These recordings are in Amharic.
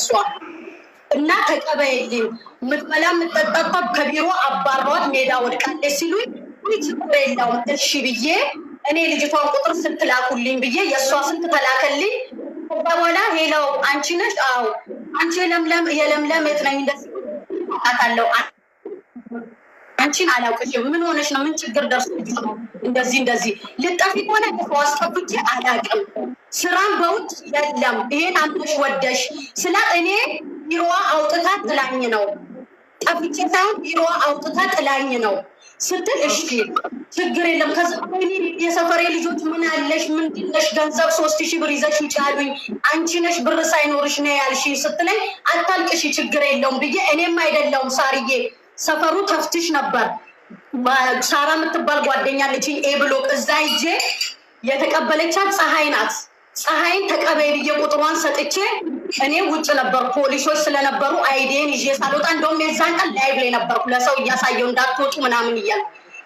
እሷ እና ተቀበይልኝ ምትበላ ምትጠጣ ከቢሮ አባሯት ሜዳ ወድቃለች ሲሉኝ ችግር የለውም እሺ ብዬ እኔ ልጅቷን ቁጥር ስልክ ላኩልኝ ብዬ የእሷ ስልክ ተላከልኝ። በኋላ ሄለው አንቺ ነሽ? አዎ አንቺ የለምለም የት ነኝ እንደዚህ አታለው አንቺን አላውቅሽም። ምን ሆነሽ ነው? ምን ችግር ደርሶብሽ ነው? እንደዚህ ልጠፊ ሆነ አስጠብቄ አላውቅም። ስራም በውጭ የለም። ይሄን አምነሽ ወደሽ ስላ እኔ ቢሮዋ አውጥታ ጥላኝ ነው። ጠፍቼ ሳይሆን ቢሮዋ አውጥታ ጥላኝ ነው ስትል እሺ ችግር የለም። ከዛ የሰፈሬ ልጆች ምን አለሽ ምንድን ነሽ ገንዘብ 3000 ብር ይዘሽ ይቻሉኝ አንቺ ነሽ ብር ሳይኖርሽ ነው ያልሽ ስትለኝ አታልቅሽ ችግር የለውም ብዬ እኔም አይደለውም ሳርዬ ሰፈሩ ተፍትሽ ነበር። ሳራ የምትባል ጓደኛ ልጅኝ ኤብሎክ እዛ ይዤ የተቀበለቻት ፀሐይ ናት። ፀሐይን ተቀበይ ብዬ ቁጥሯን ሰጥቼ እኔ ውጭ ነበር ፖሊሶች ስለነበሩ አይዴን ይዤ ሳልወጣ እንደውም የዛን ቀን ላይቭ ላይ ነበርኩ ለሰው እያሳየው እንዳትወጡ ምናምን እያል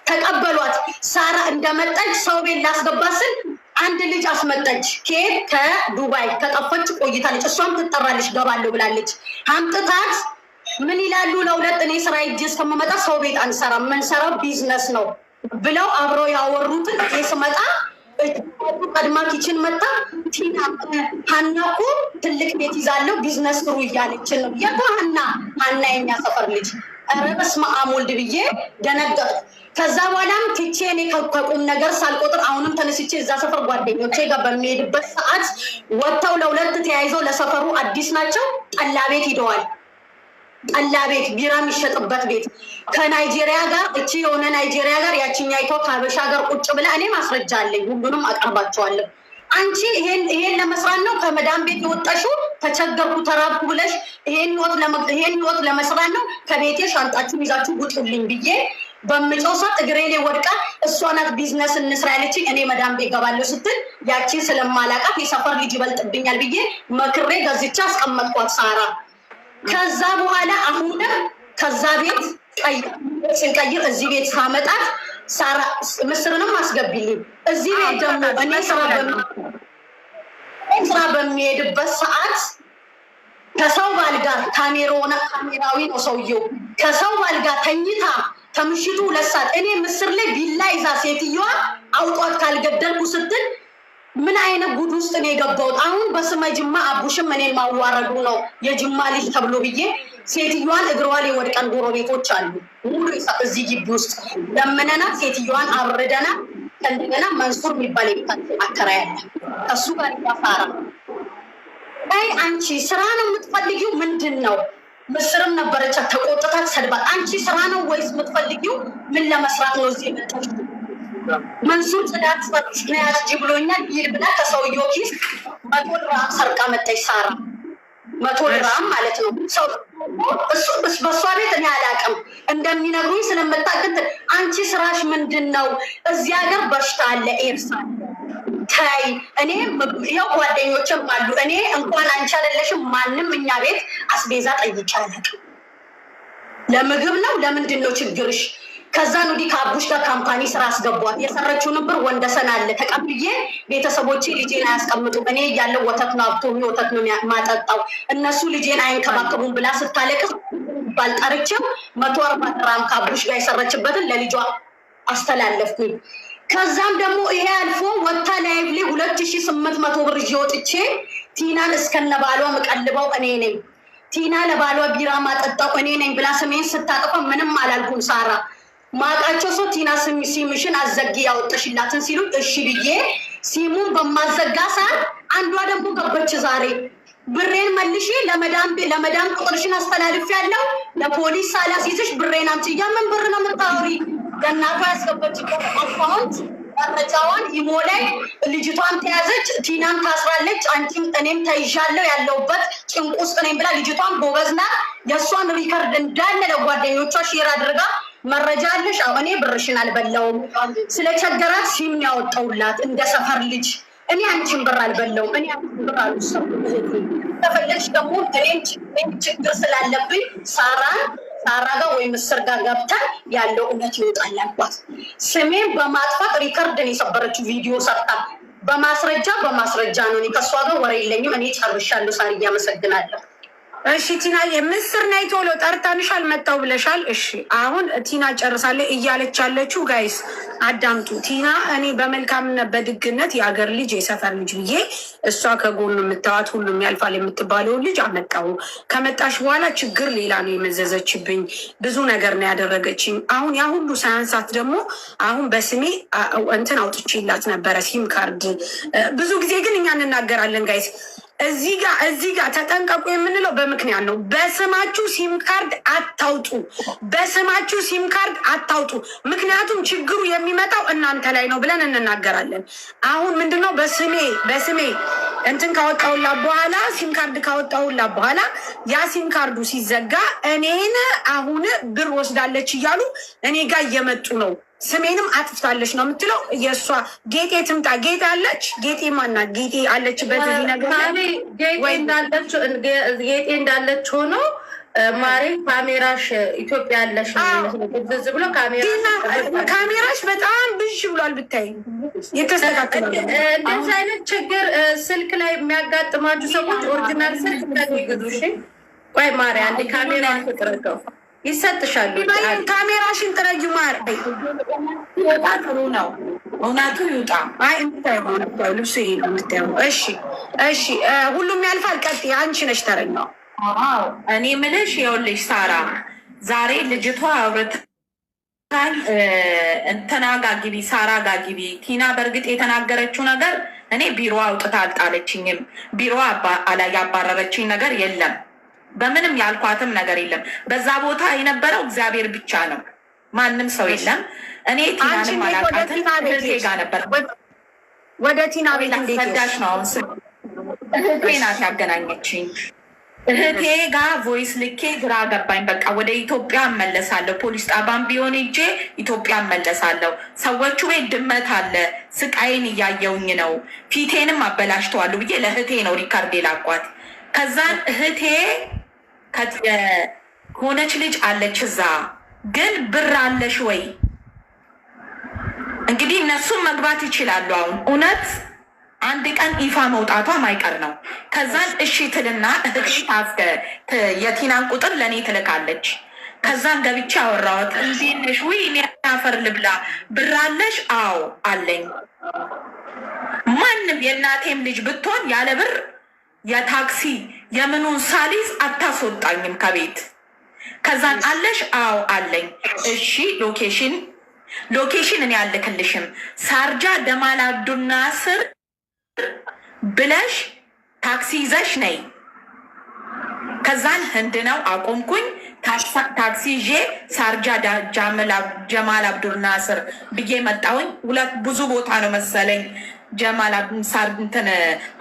ተቀበሏት። ሳራ እንደመጣች ሰው ቤት ላስገባ ስል አንድ ልጅ አስመጣች። ከየት? ከዱባይ ከጠፈች ቆይታለች። እሷም ትጠራለች ገባለሁ ብላለች። አምጥታት ምን ይላሉ ለሁለት እኔ ስራ ይዤ እስከምመጣ ሰው ቤት አንሰራም የምንሰራው ቢዝነስ ነው ብለው አብረው ያወሩትን እኔ ስመጣ ቀድማ ኪችን መጣ። ቲና ሀና እኮ ትልቅ ቤት ይዛለው ቢዝነስ ስሩ እያለችን ነው። የቷ ሀና የኛ ሰፈር ልጅ። ኧረ በስመ አብ ወልድ ብዬ ደነገጥኩ። ከዛ በኋላም ትቼ እኔ ከቁም ነገር ሳልቆጥር አሁንም ተነስቼ እዛ ሰፈር ጓደኞቼ ጋር በሚሄድበት ሰዓት ወጥተው ለሁለት ተያይዘው ለሰፈሩ አዲስ ናቸው ጠላ ቤት ሂደዋል። ጠላ ቤት ቢራ የሚሸጥበት ቤት ከናይጄሪያ ጋር እቺ የሆነ ናይጄሪያ ጋር ያቺኛይቷ ከሀበሻ ጋር ቁጭ ብላ እኔ ማስረጃ አለኝ ሁሉንም አቀርባቸዋለሁ። አንቺ ይሄን ለመስራት ነው ከመዳም ቤት የወጣሽው? ተቸገርኩ ተራብኩ ብለሽ ይሄን ህይወት ለመስራት ነው? ከቤቴ ሻንጣችሁን ይዛችሁ ውጡልኝ ብዬ በምጨው ሰዓት እግሬ ላይ ወድቃ እሷ ናት ቢዝነስ እንስራ ያለችኝ። እኔ መዳም ቤት ገባለሁ ስትል ያቺን ስለማላቃት የሰፈር ልጅ ይበልጥብኛል ብዬ መክሬ ገዝቻ አስቀመጥኳት ሳራ። ከዛ በኋላ አሁንም ከዛ ቤት ስንቀይር እዚህ ቤት ሳመጣት ሳራ ምስርንም አስገቢልኝ እዚህ ቤት ደግሞ እኔ ስራ በሚሄድበት ሰዓት ከሰው ባል ጋር ካሜራዊ ነው ሰውየው። ከሰው ባል ጋር ተኝታ ከምሽቱ 2 ሰዓት እኔ ምስር ላይ ቢላ ይዛ ሴትዮዋ አውጧት ካልገደልኩ ስትል ምን አይነት ጉድ ውስጥ ነው የገባሁት? አሁን በስመ ጅማ አቡሽም እኔን ማዋረዱ ነው የጅማ ልጅ ተብሎ ብዬ ሴትዮዋን እግሯ ላይ ወድቀን ጎረቤቶች አሉ ሙሉ እዚህ ግቢ ውስጥ ለምነናት ሴትዮዋን አብርደና እንደገና መንሱር የሚባል የቤታችን አከራይ አለ እሱ ጋር ያፋራ አይ አንቺ ስራ ነው የምትፈልጊው ምንድን ነው? ምስርም ነበረች ተቆጥታት ሰድባት አንቺ ስራ ነው ወይስ የምትፈልጊው ምን ለመስራት ነው እዚህ የመጣችው? መንሱር ጽዳት ስናያት ጅብሎኛል ይል ብላ ከሰውየው ኪስ 100 ድርሃም ሰርቃ መጣች ሳራ። 100 ድርሃም ማለት ነው። ሰው እሱ በሷ ቤት እኔ አላውቅም እንደሚነግሩኝ ስለምታውቅ አንቺ ስራሽ ምንድን ነው? እዚህ ሀገር በሽታ አለ ኤርሳ ታይ እኔ ያው ጓደኞችም አሉ። እኔ እንኳን አንቺ አይደለሽም ማንም እኛ ቤት አስቤዛ ጠይቄ አላውቅም። ለምግብ ነው ለምንድን ነው ችግርሽ? ከዛ ኑዲ ከአቡሽ ጋር ካምፓኒ ስራ አስገቧት። የሰረችው ነበር ወንደሰን አለ ተቀብዬ ቤተሰቦቼ ልጄን አያስቀምጡ እኔ ያለው ወተት ነው አብቶሚ ወተት ነው ማጠጣው እነሱ ልጄን አይንከባከቡም ብላ ስታለቅስ ባልጠርቸው 140 ድርሃም ከአቡሽ ጋር የሰረችበትን ለልጇ አስተላለፍኩኝ። ከዛም ደግሞ ይሄ አልፎ ወታ ላይቭ ላይ 2800 ብር ይዤ ወጥቼ ቲናን እስከነባሏ መቀልበው እኔ ነኝ። ቲና ለባሏ ቢራ ማጠጣው እኔ ነኝ ብላ ስሜን ስታጠፋ ምንም አላልኩም ሳራ ማቃቸው ሰው ቲና ሲምሽን አዘጊ ያወጣሽላትን ሲሉ እሺ ብዬ ሲሙን በማዘጋ ሰዓት አንዷ ደግሞ ገበች ዛሬ ብሬን መልሺ ለመዳም ቁጥርሽን አስተላልፍ ያለው ለፖሊስ ሳላሲዝሽ ብሬን አምጪ። ያምን ብር ነው የምታወሪ? ገናቷ ያስገበችበት አካውንት መረጃዋን ኢሞ ላይ ልጅቷን ተያዘች፣ ቲናም ታስራለች፣ አንቺም እኔም ተይዣለሁ ያለውበት ጭንቅ ውስጥ ነኝ ብላ ልጅቷን ጎበዝና የእሷን ሪከርድ እንዳለ ለጓደኞቿ ሼር አድርጋ መረጃ አለሽ? እኔ ብርሽን አልበላውም ስለቸገራት ሲም ያወጣውላት እንደ ሰፈር ልጅ እኔ አንቺን ብር አልበላውም። እኔ አንቺን ብር አልወሰድኩም። ተፈለግሽ ደግሞ እኔም ችግር ስላለብኝ ሳራ ጋር ወይ ምስር ጋር ገብተን ያለው እውነት ይወጣል አልኳት። ስሜን በማጥፋት ሪከርድን የሰበረችው ቪዲዮ ሰርታ በማስረጃ ነው። እኔ ከእሷ ጋር ወሬ የለኝም። እኔ ጨርሻለሁ። ሳርዬ አመሰግናለሁ። እሺ ቲና የምስር ነይ ቶሎ ጠርተንሻል መጣው ብለሻል። እሺ አሁን ቲና ጨርሳለች እያለች ያለችው ጋይስ አዳምጡ። ቲና እኔ በመልካምነት በድግነት የአገር ልጅ የሰፈር ልጅ ብዬ እሷ ከጎኑ የምታዋት ሁሉም ያልፋል የምትባለውን ልጅ አመጣሁ። ከመጣሽ በኋላ ችግር ሌላ ነው የመዘዘችብኝ፣ ብዙ ነገር ነው ያደረገችኝ። አሁን ያ ሁሉ ሳያንሳት ደግሞ አሁን በስሜ እንትን አውጥቼላት ነበረ ሲም ካርድ። ብዙ ጊዜ ግን እኛ እንናገራለን ጋይስ እዚህ ጋር ተጠንቀቁ የምንለው በምክንያት ነው። በስማችሁ ሲም ካርድ አታውጡ፣ በስማችሁ ሲም ካርድ አታውጡ። ምክንያቱም ችግሩ የሚመጣው እናንተ ላይ ነው ብለን እንናገራለን። አሁን ምንድነው በስሜ እንትን ካወጣውላ በኋላ ሲም ካርድ ካወጣውላ በኋላ ያ ሲም ካርዱ ሲዘጋ እኔን አሁን ብር ወስዳለች እያሉ እኔ ጋር እየመጡ ነው። ስሜንም አጥፍታለች ነው የምትለው። የእሷ ጌጤ ትምጣ። ጌጤ አለች። ጌጤ ማናት? ጌጤ አለችበት እዚህ ነገር ጌጤ እንዳለች ሆኖ ማሬ ካሜራሽ ኢትዮጵያ ያለሽ ብዝ ብሎ ካሜራሽ በጣም ብዥ ብሏል። ብታይ የተስተካከለ እንደዚህ አይነት ችግር ስልክ ላይ የሚያጋጥማችሁ ሰዎች ኦሪጂናል ስልክ ከሚግዙሽ ቆይ ማሪ አንድ ካሜራ ተጥረቀው ይሰጥሻሉ። ካሜራሽን ጥረጊ ማር ይወጣ ጥሩ ነው። እውነቱ ይውጣ። አይ እንታየው ልብሱ ይሄ ነው የምታየው። እሺ ሁሉም ያልፋል። ቀጥይ አንቺ ነሽ ተረኛው። አዎ እኔ ምልሽ ይኸውልሽ ሳራ ዛሬ ልጅቷ አውርታኝ እንትና ጋ ግቢ ሳራ ጋ ግቢ ቲና በእርግጥ የተናገረችው ነገር እኔ ቢሮ አውጥታ አልጣለችኝም። ቢሮ ያባረረችኝ ነገር የለም። በምንም ያልኳትም ነገር የለም። በዛ ቦታ የነበረው እግዚአብሔር ብቻ ነው፣ ማንም ሰው የለም። እኔ ቲናንም አላውቃትም። እህቴ ጋ ነበር። ወደ ቲና ቤት ሰዳሽ ነው። አሁን እህቴ ናት ያገናኘችኝ። እህቴ ጋ ቮይስ ልኬ ግራ ገባኝ። በቃ ወደ ኢትዮጵያ እመለሳለሁ፣ ፖሊስ ጣቢያም ቢሆን ሄጄ ኢትዮጵያ እመለሳለሁ። ሰዎቹ ቤት ድመት አለ፣ ስቃይን እያየውኝ ነው፣ ፊቴንም አበላሽተዋሉ ብዬ ለእህቴ ነው ሪካርድ የላኳት። ከዛን እህቴ ሆነች ልጅ አለች እዛ። ግን ብር አለሽ ወይ? እንግዲህ እነሱም መግባት ይችላሉ። አሁን እውነት አንድ ቀን ይፋ መውጣቷ ማይቀር ነው። ከዛን እሺ ትልና እህቴ የቲናን ቁጥር ለእኔ ትልካለች። ከዛን ገብቼ አወራሁት። እንዴት ነሽ? ውይ እኔ አፈር ልብላ፣ ብር አለሽ? አዎ አለኝ። ማንም የእናቴም ልጅ ብትሆን ያለ ብር የታክሲ የምኑን ሳሊዝ አታስወጣኝም ከቤት። ከዛን አለሽ? አዎ አለኝ። እሺ ሎኬሽን እኔ አልክልሽም፣ ሳርጃ ጀማል አብዱልናስር ብለሽ ታክሲ ይዘሽ ነይ። ከዛን ህንድ ነው አቆምኩኝ። ታክሲ ይዤ ሳርጃ ጀማል አብዱልናስር ብዬ መጣሁኝ። ብዙ ቦታ ነው መሰለኝ ጀማል እንትን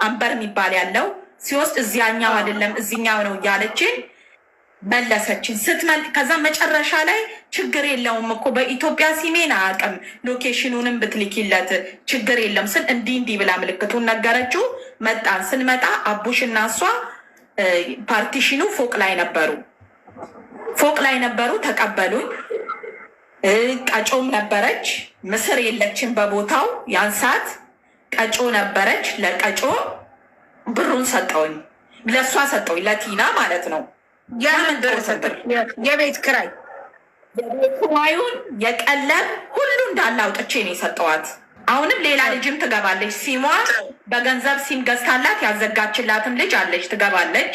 አንበር የሚባል ያለው ሲወስድ እዚያኛው አይደለም እዚኛው ነው እያለችን መለሰችን። ከዛ መጨረሻ ላይ ችግር የለውም እኮ በኢትዮጵያ ሲሜን አያውቅም፣ ሎኬሽኑንም ብትልኪለት ችግር የለም ስል እንዲህ ብላ ምልክቱን ነገረችው። መጣን። ስንመጣ አቡሽና እሷ ፓርቲሽኑ ፎቅ ላይ ነበሩ። ተቀበሉኝ። ቀጮም ነበረች። ምስር የለችን በቦታው ያን ሰዓት ቀጮ ነበረች። ለቀጮ ብሩን ሰጠውኝ፣ ለእሷ ሰጠውኝ፣ ለቲና ማለት ነው። የቤት ክራይ ክራዩን የቀለብ ሁሉ እንዳለ አውጥቼ ነው የሰጠዋት። አሁንም ሌላ ልጅም ትገባለች። ሲሟ በገንዘብ ሲም ገዝታላት ያዘጋችላትም ልጅ አለች፣ ትገባለች።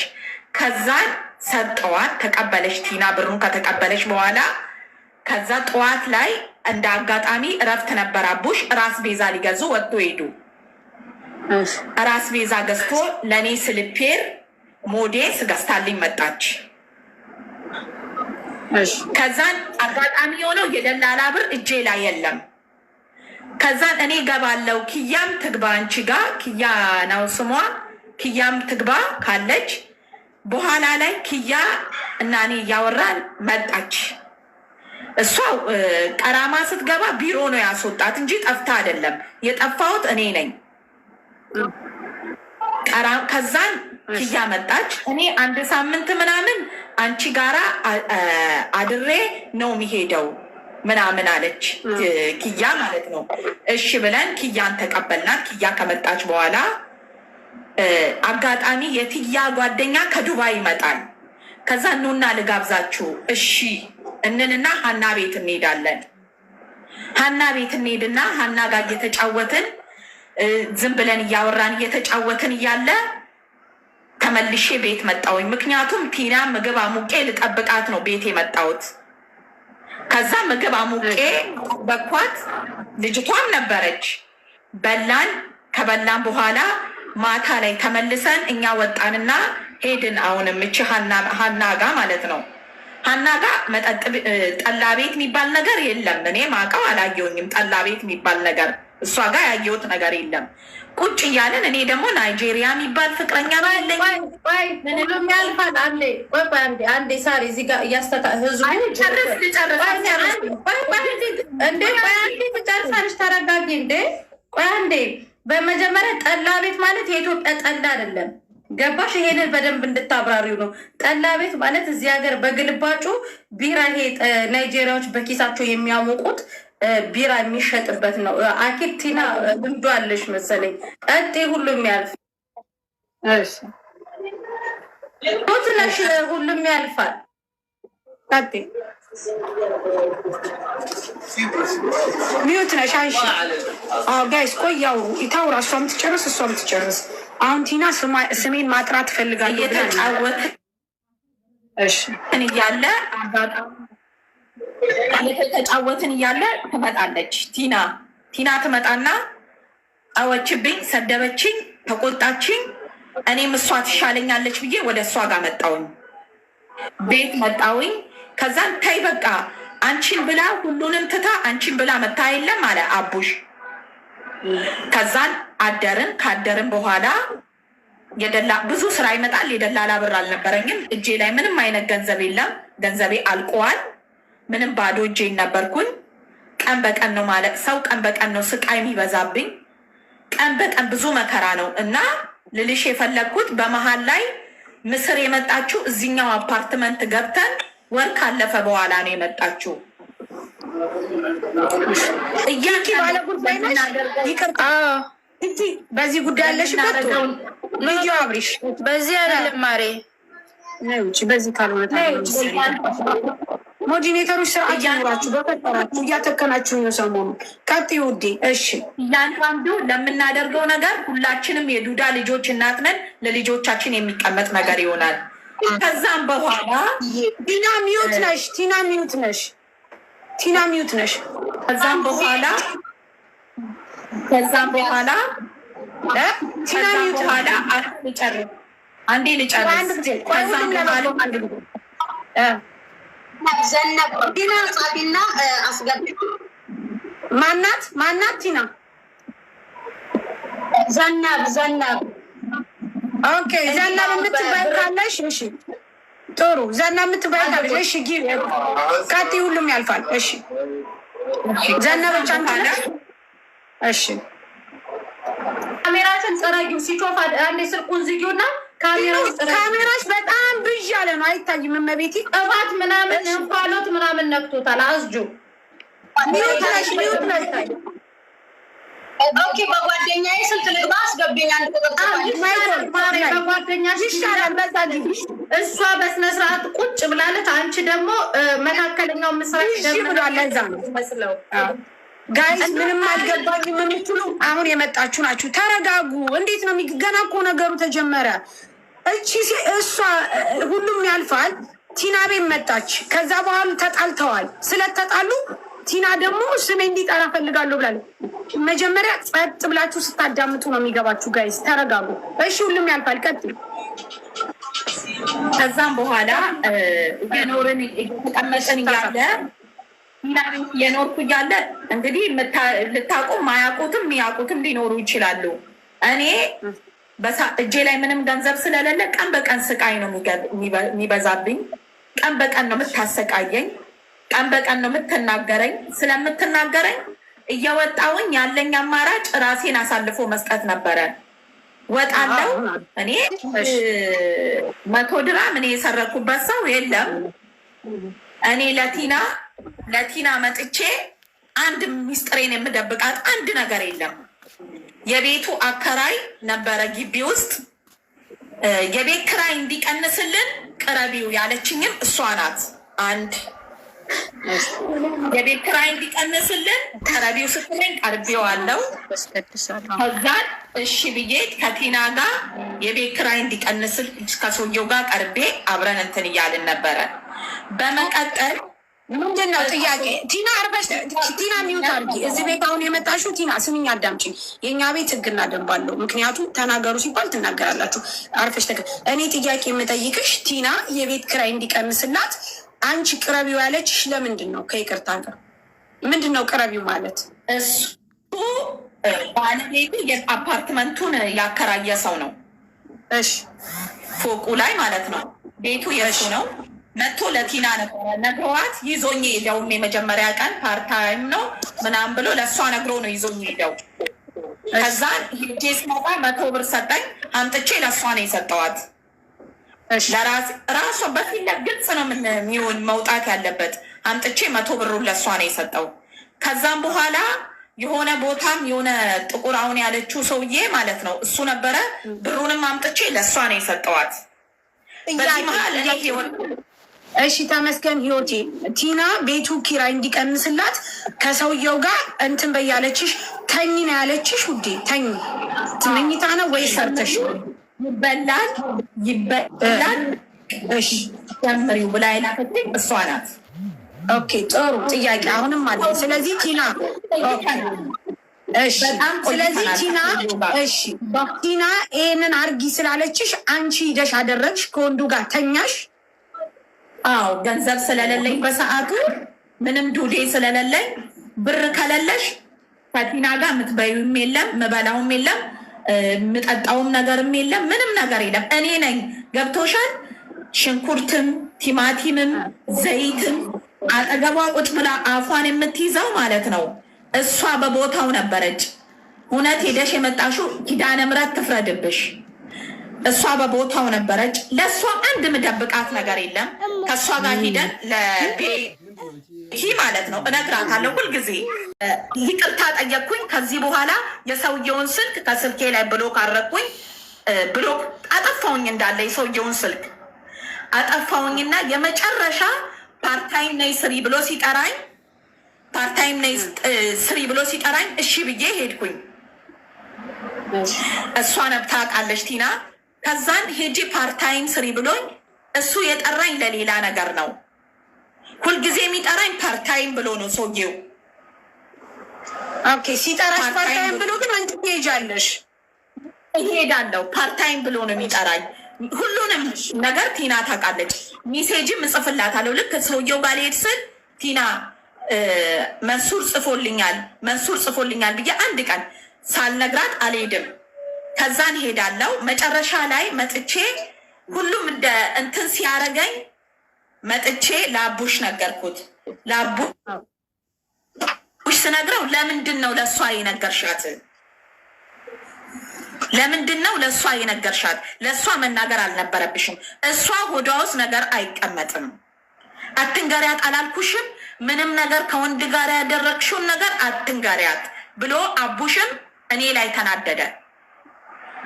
ከዛን ሰጠዋት፣ ተቀበለች። ቲና ብሩን ከተቀበለች በኋላ ከዛ ጠዋት ላይ እንደ አጋጣሚ እረፍት ነበር። አቡሽ ራስ ቤዛ ሊገዙ ወጥቶ ሄዱ። ራስ ቤዛ ገዝቶ ለእኔ ስልፔር ሞዴስ ገዝታልኝ መጣች። ከዛን አጋጣሚ የሆነው የደላላ ብር እጄ ላይ የለም። ከዛን እኔ ገባለው። ኪያም ትግባ አንቺ ጋ ኪያ ነው ስሟ። ኪያም ትግባ ካለች በኋላ ላይ ኪያ እና እኔ እያወራን መጣች። እሷ ቀራማ ስትገባ ቢሮ ነው ያስወጣት እንጂ ጠፍታ አይደለም። የጠፋሁት እኔ ነኝ። ከዛን ኪያ መጣች። እኔ አንድ ሳምንት ምናምን አንቺ ጋራ አድሬ ነው የሚሄደው ምናምን አለች ኪያ ማለት ነው። እሺ ብለን ኪያን ተቀበልናት። ኪያ ከመጣች በኋላ አጋጣሚ የትያ ጓደኛ ከዱባይ ይመጣል። ከዛ ኑና ልጋብዛችሁ እሺ እንንና ሀና ቤት እንሄዳለን። ሀና ቤት እንሄድና ሀና ጋር እየተጫወትን ዝም ብለን እያወራን እየተጫወትን እያለ ተመልሼ ቤት መጣሁኝ። ምክንያቱም ቲና ምግብ አሙቄ ልጠብቃት ነው ቤት የመጣሁት። ከዛ ምግብ አሙቄ በኳት፣ ልጅቷም ነበረች። በላን። ከበላን በኋላ ማታ ላይ ተመልሰን እኛ ወጣንና ሄድን። አሁንም እቺ ሀና ጋ ማለት ነው። ሀና ጋ መጠጥ ጠላ ቤት የሚባል ነገር የለም። እኔ ማውቀው አላየውኝም ጠላ ቤት የሚባል ነገር። እሷ ጋር ያየሁት ነገር የለም። ቁጭ እያለን እኔ ደግሞ ናይጄሪያ የሚባል ፍቅረኛ ባለኝ ምንም ያልፋል። አንዴ ሳሪ እዚህ ጋር እያስተካ ህዝቡ ትጨርሳለች። ተረጋጊ እንዴ። ቆይ አንዴ። በመጀመሪያ ጠላ ቤት ማለት የኢትዮጵያ ጠላ አይደለም። ገባሽ? ይሄንን በደንብ እንድታብራሪው ነው። ጠላ ቤት ማለት እዚህ ሀገር በግልባጩ ቢራ፣ ይሄ ናይጄሪያዎች በኪሳቸው የሚያሞቁት ቢራ የሚሸጥበት ነው። አኪድ ቲና ልምዶ አለሽ መሰለኝ። ቀጤ ሁሉም ያልፍ ትነሽ ሁሉም ያልፋል። ቀጤ ሚዩት ነሽ አንሺ። ጋይስ ቆይ ያው ይታውራ። እሷ የምትጨርስ እሷ የምትጨርስ። አሁን ቲና ስሜን ማጥራት ፈልጋለሁ። እየተጫወትን እያለ እየተጫወትን እያለ ትመጣለች ቲና ትመጣና አወችብኝ፣ ሰደበችኝ፣ ተቆጣችኝ። እኔም እሷ ትሻለኛለች ብዬ ወደ እሷ ጋር መጣውኝ፣ ቤት መጣውኝ። ከዛን ተይ በቃ አንቺን ብላ ሁሉንም ትታ አንቺን ብላ መታ የለም አለ አቡሽ። ከዛን አደርን። ካደርን በኋላ ብዙ ስራ ይመጣል። የደላላ ብር አልነበረኝም እጄ ላይ ምንም አይነት ገንዘብ የለም። ገንዘቤ አልቋል። ምንም ባዶ እጄን ነበርኩኝ። ቀን በቀን ነው ማለት ሰው ቀን በቀን ነው ስቃይ የሚበዛብኝ። ቀን በቀን ብዙ መከራ ነው። እና ልልሽ የፈለግኩት በመሀል ላይ ምስር የመጣችው እዚኛው አፓርትመንት ገብተን ወር ካለፈ በኋላ ነው የመጣችው። እያንቺ ባለ ጉዳይ ነሽ። ይቅርታ እንጂ በዚህ ጉዳይ ያለሽበት ልዩ አብሪሽ በዚህ አይደለም ማሬ ነው። በዚህ ካልሆነ ሞዲኔተሮች ስርዓት ይኖራችሁ በፈጠራችሁ እያተከናችሁ ነው ሰሞኑ። ቀጥይ ውዴ። እሺ እያንዳንዱ ለምናደርገው ነገር ሁላችንም የዱዳ ልጆች እናት ነን። ለልጆቻችን የሚቀመጥ ነገር ይሆናል። ከዛም በኋላ ቲና ሚዩት ነሽ። ቲና ሚዩት ነሽ። ቲና ሚዩት ነሽ። ከዛም በኋላ ቲና ሚዩት በኋላ አንዴ ልጨርስ። ከዛም በኋላ ዘነብ ቲና ጻፊና አስገቢ። ማናት ቲና? ዘነብ ኦኬ። ዘነብ የምትባይ ካለሽ እሺ፣ ጥሩ። ዘነብ የምትባይ ካለሽ እሺ፣ ጊዜ ካቲ ሁሉም ያልፋል። እሺ ዘነብ ቻንታለ። እሺ ካሜራችን ጸራጊው ሲጮፍ አንዴ ስልኩን ዝጊውና ካሜራሽ በጣም ብዥ ያለ ነው፣ አይታይም። እመቤቴ ቅባት ምናምን እንፋሎት ምናምን ነክቶታል። አዝጁ ሚዩት ነሽ። ኦኬ። በጓደኛዬ ስልክ ልግባ፣ አስገብኝ። አንድ ቁጥር በጓደኛሽ ይሻላል። በዛ ጊዜ እሷ በስነ ስርዓት ቁጭ ብላለች። አንቺ ደግሞ መካከለኛው ምስራቅ ብሏል። ለዛ ነው መስለው ጋይስ ምንም አልገባኝም የምትሉ አሁን የመጣችሁ ናችሁ። ተረጋጉ። እንዴት ነው ገና እኮ ነገሩ ተጀመረ። እሷ ሁሉም ያልፋል። ቲና ቤት መጣች። ከዛ በኋላ ተጣልተዋል። ስለተጣሉ ቲና ደግሞ ስሜ እንዲጠራ ፈልጋለሁ ብላለች። መጀመሪያ ጸጥ ብላችሁ ስታዳምጡ ነው የሚገባችሁ። ጋይስ ተረጋጉ። እሺ ሁሉም ያልፋል። ቀጥል። ከዛም በኋላ እየኖርን እየተቀመጥን እያለ የኖርኩ እያለ እንግዲህ ልታቁም ማያውቁትም የሚያውቁትም ሊኖሩ ይችላሉ። እኔ እጄ ላይ ምንም ገንዘብ ስለሌለ ቀን በቀን ስቃይ ነው የሚበዛብኝ። ቀን በቀን ነው የምታሰቃየኝ። ቀን በቀን ነው የምትናገረኝ። ስለምትናገረኝ እየወጣውኝ ያለኝ አማራጭ ራሴን አሳልፎ መስጠት ነበረ። ወጣለው። እኔ 100 ድራም እኔ የሰረኩበት ሰው የለም። እኔ ለቲና መጥቼ አንድ ሚስጥሬን የምደብቃት አንድ ነገር የለም። የቤቱ አከራይ ነበረ ግቢ ውስጥ የቤት ክራይ እንዲቀንስልን ቅረቢው ያለችኝም እሷ ናት። አንድ የቤት ኪራይ እንዲቀንስልን ቅረቢው ስትለኝ ቀርቤዋለሁ። ከዛን እሺ ብዬ ከቲና ጋር የቤት ኪራይ እንዲቀንስል ከሰውየው ጋር ቀርቤ አብረን እንትን እያልን ነበረ። በመቀጠል ምንድን ነው ጥያቄ? ቲና አርበሽ ቲና ሚውት አድርጊ። እዚህ ቤት አሁን የመጣሽው ቲና ስምኝ፣ አዳምጪኝ። የእኛ ቤት ህግና ደንብ አለው። ምክንያቱም ተናገሩ ሲባል ትናገራላችሁ። አርፈሽ እኔ ጥያቄ የምጠይቅሽ ቲና የቤት ኪራይ እንዲቀንስላት አንቺ ቅረቢው ያለችሽ ለምንድን ነው? ከይቅርታ ጋር ምንድን ነው ቅረቢው ማለት? እሱ ባለቤቱ የአፓርትመንቱን ያከራየ ሰው ነው። እሺ ፎቁ ላይ ማለት ነው። ቤቱ የእሱ ነው። መጥቶ ለቲና ነበረ ነግረዋት ይዞኝ ሄደውም የመጀመሪያ ቀን ፓርታይም ነው ምናምን ብሎ ለእሷ ነግሮ ነው ይዞኝ ሄደው። ከዛን ሄጄ ስመጣ 100 ብር ሰጠኝ። አምጥቼ ለእሷ ነው የሰጠዋት። ራሷ በፊት ግልጽ ነው የሚሆን መውጣት ያለበት። አምጥቼ 100 ብሩን ለእሷ ነው የሰጠው። ከዛም በኋላ የሆነ ቦታም የሆነ ጥቁር አሁን ያለችው ሰውዬ ማለት ነው እሱ ነበረ። ብሩንም አምጥቼ ለእሷ ነው የሰጠዋት። በዚህ መሀል እሺ ተመስገን ህይወቴ፣ ቲና ቤቱ ኪራይ እንዲቀንስላት ከሰውየው ጋር እንትን በያለችሽ ተኝ ነው ያለችሽ። ውዴ ተኝ ትመኝታ ነው ወይ ሰርተሽ ይበላል ይበላል እሺ ጀምሪው ብላ ይላከትኝ እሷ ናት። ኦኬ ጥሩ ጥያቄ አሁንም አለ። ስለዚህ ቲና እሺ ስለዚህ ቲና እሺ ቲና ይሄንን አርጊ ስላለችሽ አንቺ ሂደሽ አደረግሽ፣ ከወንዱ ጋር ተኛሽ። አዎ ገንዘብ ስለሌለኝ በሰዓቱ ምንም ዱዴ ስለሌለኝ ብር ከሌለሽ ከቲና ጋር የምትበዩም የለም ምበላውም የለም የምጠጣውም ነገርም የለም ምንም ነገር የለም። እኔ ነኝ ገብቶሻል። ሽንኩርትም ቲማቲምም ዘይትም አጠገቧ ቁጭ ብላ አፏን የምትይዘው ማለት ነው። እሷ በቦታው ነበረች። እውነት ሄደሽ የመጣሽው ኪዳነ ምሕረት ትፍረድብሽ። እሷ በቦታው ነበረች። ለእሷ አንድ ምደብቃት ነገር የለም። ከእሷ ጋር ሂደን ለቤቲ ማለት ነው እነግራታለሁ። ሁልጊዜ ይቅርታ ጠየቅኩኝ። ከዚህ በኋላ የሰውየውን ስልክ ከስልኬ ላይ ብሎክ አረኩኝ። ብሎክ አጠፋውኝ እንዳለ የሰውየውን ስልክ አጠፋውኝና የመጨረሻ ፓርታይም ነይ ስሪ ብሎ ሲጠራኝ ፓርታይም ነይ ስሪ ብሎ ሲጠራኝ እሺ ብዬ ሄድኩኝ። እሷ ነብታ ቃለች ቲና። ከዛን ሄጂ ፓርታይም ስሪ ብሎኝ እሱ የጠራኝ ለሌላ ነገር ነው። ሁልጊዜ የሚጠራኝ ፓርታይም ብሎ ነው ሰውዬው። ኦኬ ሲጠራሽ ፓርታይም ብሎ ግን አንቺ ትሄጃለሽ? እሄዳለሁ። ፓርታይም ብሎ ነው የሚጠራኝ። ሁሉንም ነገር ቲና ታውቃለች። ሜሴጅም እጽፍላታለሁ። ልክ ሰውየው ጋር ልሄድ ስል ቲና መንሱር ጽፎልኛል ብዬ አንድ ቀን ሳልነግራት አልሄድም። ከዛን ሄዳለው። መጨረሻ ላይ መጥቼ ሁሉም እንደ እንትን ሲያረገኝ መጥቼ ለአቡሽ ነገርኩት። ለአቡሽ ስነግረው ለምንድን ነው ለእሷ የነገርሻት? ለምንድን ነው ለእሷ የነገርሻት? ለእሷ መናገር አልነበረብሽም። እሷ ሆዷ ውስጥ ነገር አይቀመጥም። አትንገሪያት አላልኩሽም? ምንም ነገር ከወንድ ጋር ያደረግሽውን ነገር አትንገሪያት ብሎ አቡሽም እኔ ላይ ተናደደ።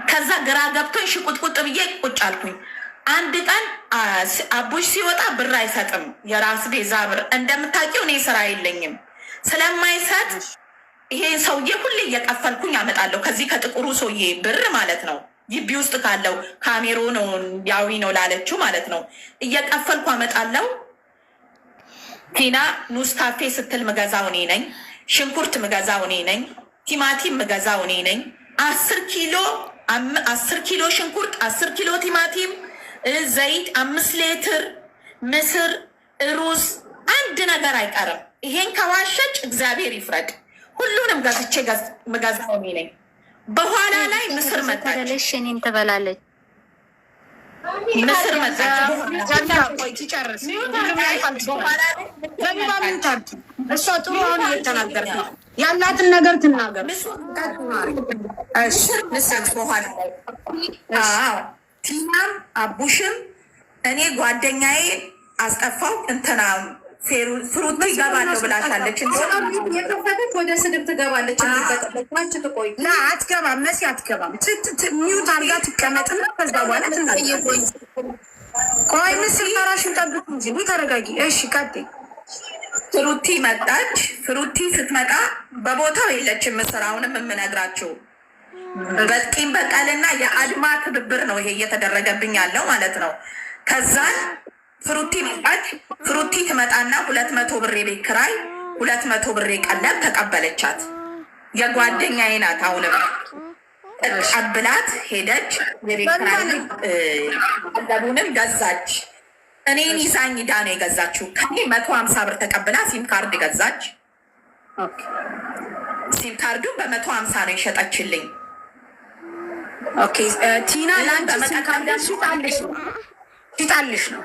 ከዛ ግራ ገብቶኝ ሽቁጥቁጥ ብዬ ቁጭ አልኩኝ። አንድ ቀን አቡሽ ሲወጣ ብር አይሰጥም፣ የራስ ቤዛ ብር እንደምታውቂው እኔ ስራ የለኝም ስለማይሰጥ ይሄ ሰውዬ ሁሌ እየቀፈልኩኝ አመጣለሁ። ከዚህ ከጥቁሩ ሰውዬ ብር ማለት ነው። ግቢ ውስጥ ካለው ካሜሮን ያዊ ነው ላለችው ማለት ነው እየቀፈልኩ አመጣለሁ። ቲና ኑስ ካፌ ስትል ምገዛው እኔ ነኝ። ሽንኩርት ምገዛው እኔ ነኝ። ቲማቲም ምገዛው እኔ ነኝ። 10 ኪሎ ሽንኩርት፣ 10 ኪሎ ቲማቲም፣ ዘይት፣ 5 ሊትር ምስር፣ ሩዝ፣ አንድ ነገር አይቀርም። ይሄን ከዋሸች እግዚአብሔር ይፍረድ። ሁሉንም ገዝቼ ምገዛው እኔ ነኝ። በኋላ ላይ ምስር መጣች። እኔን ትበላለች። ምስር መጣች። እሷ ጥሩ አሁን እየተናገርክ ነው። ያላትን ነገር ትናገር። ምስር በኋላ ቲናም አቡሽም እኔ ጓደኛዬ አስጠፋው እንትና ፍሩት ይገባለሁ ብላሻለች። የከፈተች ወደ ስድብ ትገባለች። ትቆይ አትገባም። መሲ አትገባም። ሚዩት አርጋ ትቀመጥና ከዛ በኋላ ትናገር። ቆይ ምስር ተራሽን ጠብቅ እንጂ ተረጋጊ። እሺ ቀጥይ። ፍሩቲ መጣች። ፍሩቲ ስትመጣ በቦታው የለችም ምስር። አሁንም የምነግራችሁ በቂም በቀልና የአድማ ትብብር ነው ይሄ እየተደረገብኝ ያለው ማለት ነው። ከዛን ፍሩቲ መጣች። ፍሩቲ ትመጣና 200 ብር የቤት ኪራይ 200 ብር ቀለብ ተቀበለቻት። የጓደኛዬ ናት። አሁንም ተቀብላት ሄደች። የቤት ኪራይ ቀለቡንም ገዛች። እኔን ይዛኝ ዳ ነው የገዛችው። ከኔ 150 ብር ተቀብላ ሲም ካርድ ገዛች። ሲም ካርዱን በ150 ነው የሸጠችልኝ። ኦኬ ቲና ላንቺ በመቀጠል ሽጣልሽ ነው።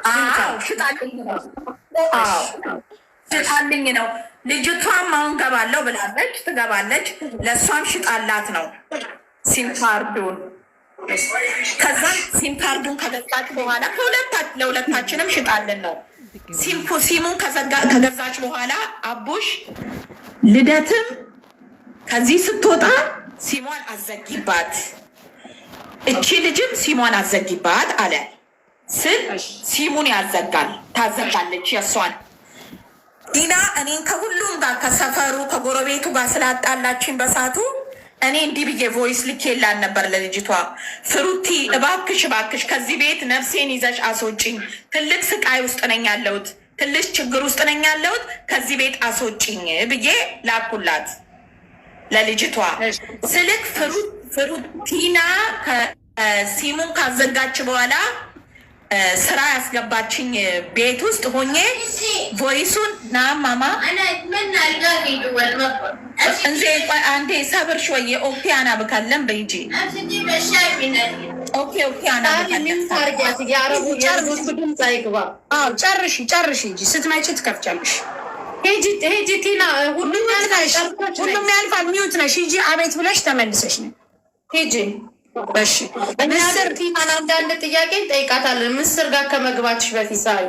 ሽጣልኝ ነው። ልጅቷም አሁን ገባለው ብላለች፣ ትገባለች። ለእሷም ሽጣላት ነው ሲም ካርዱን። ከዛም ሲም ካርዱን ከገዛች በኋላ ለሁለታችንም ሽጣልን ነው። ሲሙን ከገዛች በኋላ አቡሽ ልደትም ከዚህ ስትወጣ ሲሟን አዘጊባት፣ እቺ ልጅም ሲሟን አዘጊባት አለ ስል ሲሙን ያዘጋል ታዘጋለች የእሷን ዲና። እኔን ከሁሉም ጋር ከሰፈሩ ከጎረቤቱ ጋር ስላጣላችን በሳቱ እኔ እንዲህ ብዬ ቮይስ ልኬላን ነበር ለልጅቷ። ፍሩቲ እባክሽ እባክሽ ከዚህ ቤት ነፍሴን ይዘሽ አስወጪኝ፣ ትልቅ ስቃይ ውስጥ ነኝ ያለሁት፣ ትልቅ ችግር ውስጥ ነኝ ያለሁት፣ ከዚህ ቤት አስወጪኝ ብዬ ላኩላት ለልጅቷ። ስልክ ፍሩቲና ሲሙን ካዘጋች በኋላ ስራ ያስገባችኝ ቤት ውስጥ ሆኜ ቮይሱን ናማማ እንዜ አንዴ ሰብር ሾዬ ኦክቲያና ብካለም በይጂ ኦክቲያና ጨርሽ እንጂ ስትመጪ ትከፍቻለሽ። ሄጂ ቲና፣ ሁሉም ያልፋል። ሚዩት ነሽ። ሂጂ አቤት ብለሽ ተመልሰሽ ነው ሄጂ። እሺ ምስር ቲናን አንዳንድ ጥያቄ እንጠይቃታለን። ምስር ጋር ከመግባትሽ በፊት ሳይ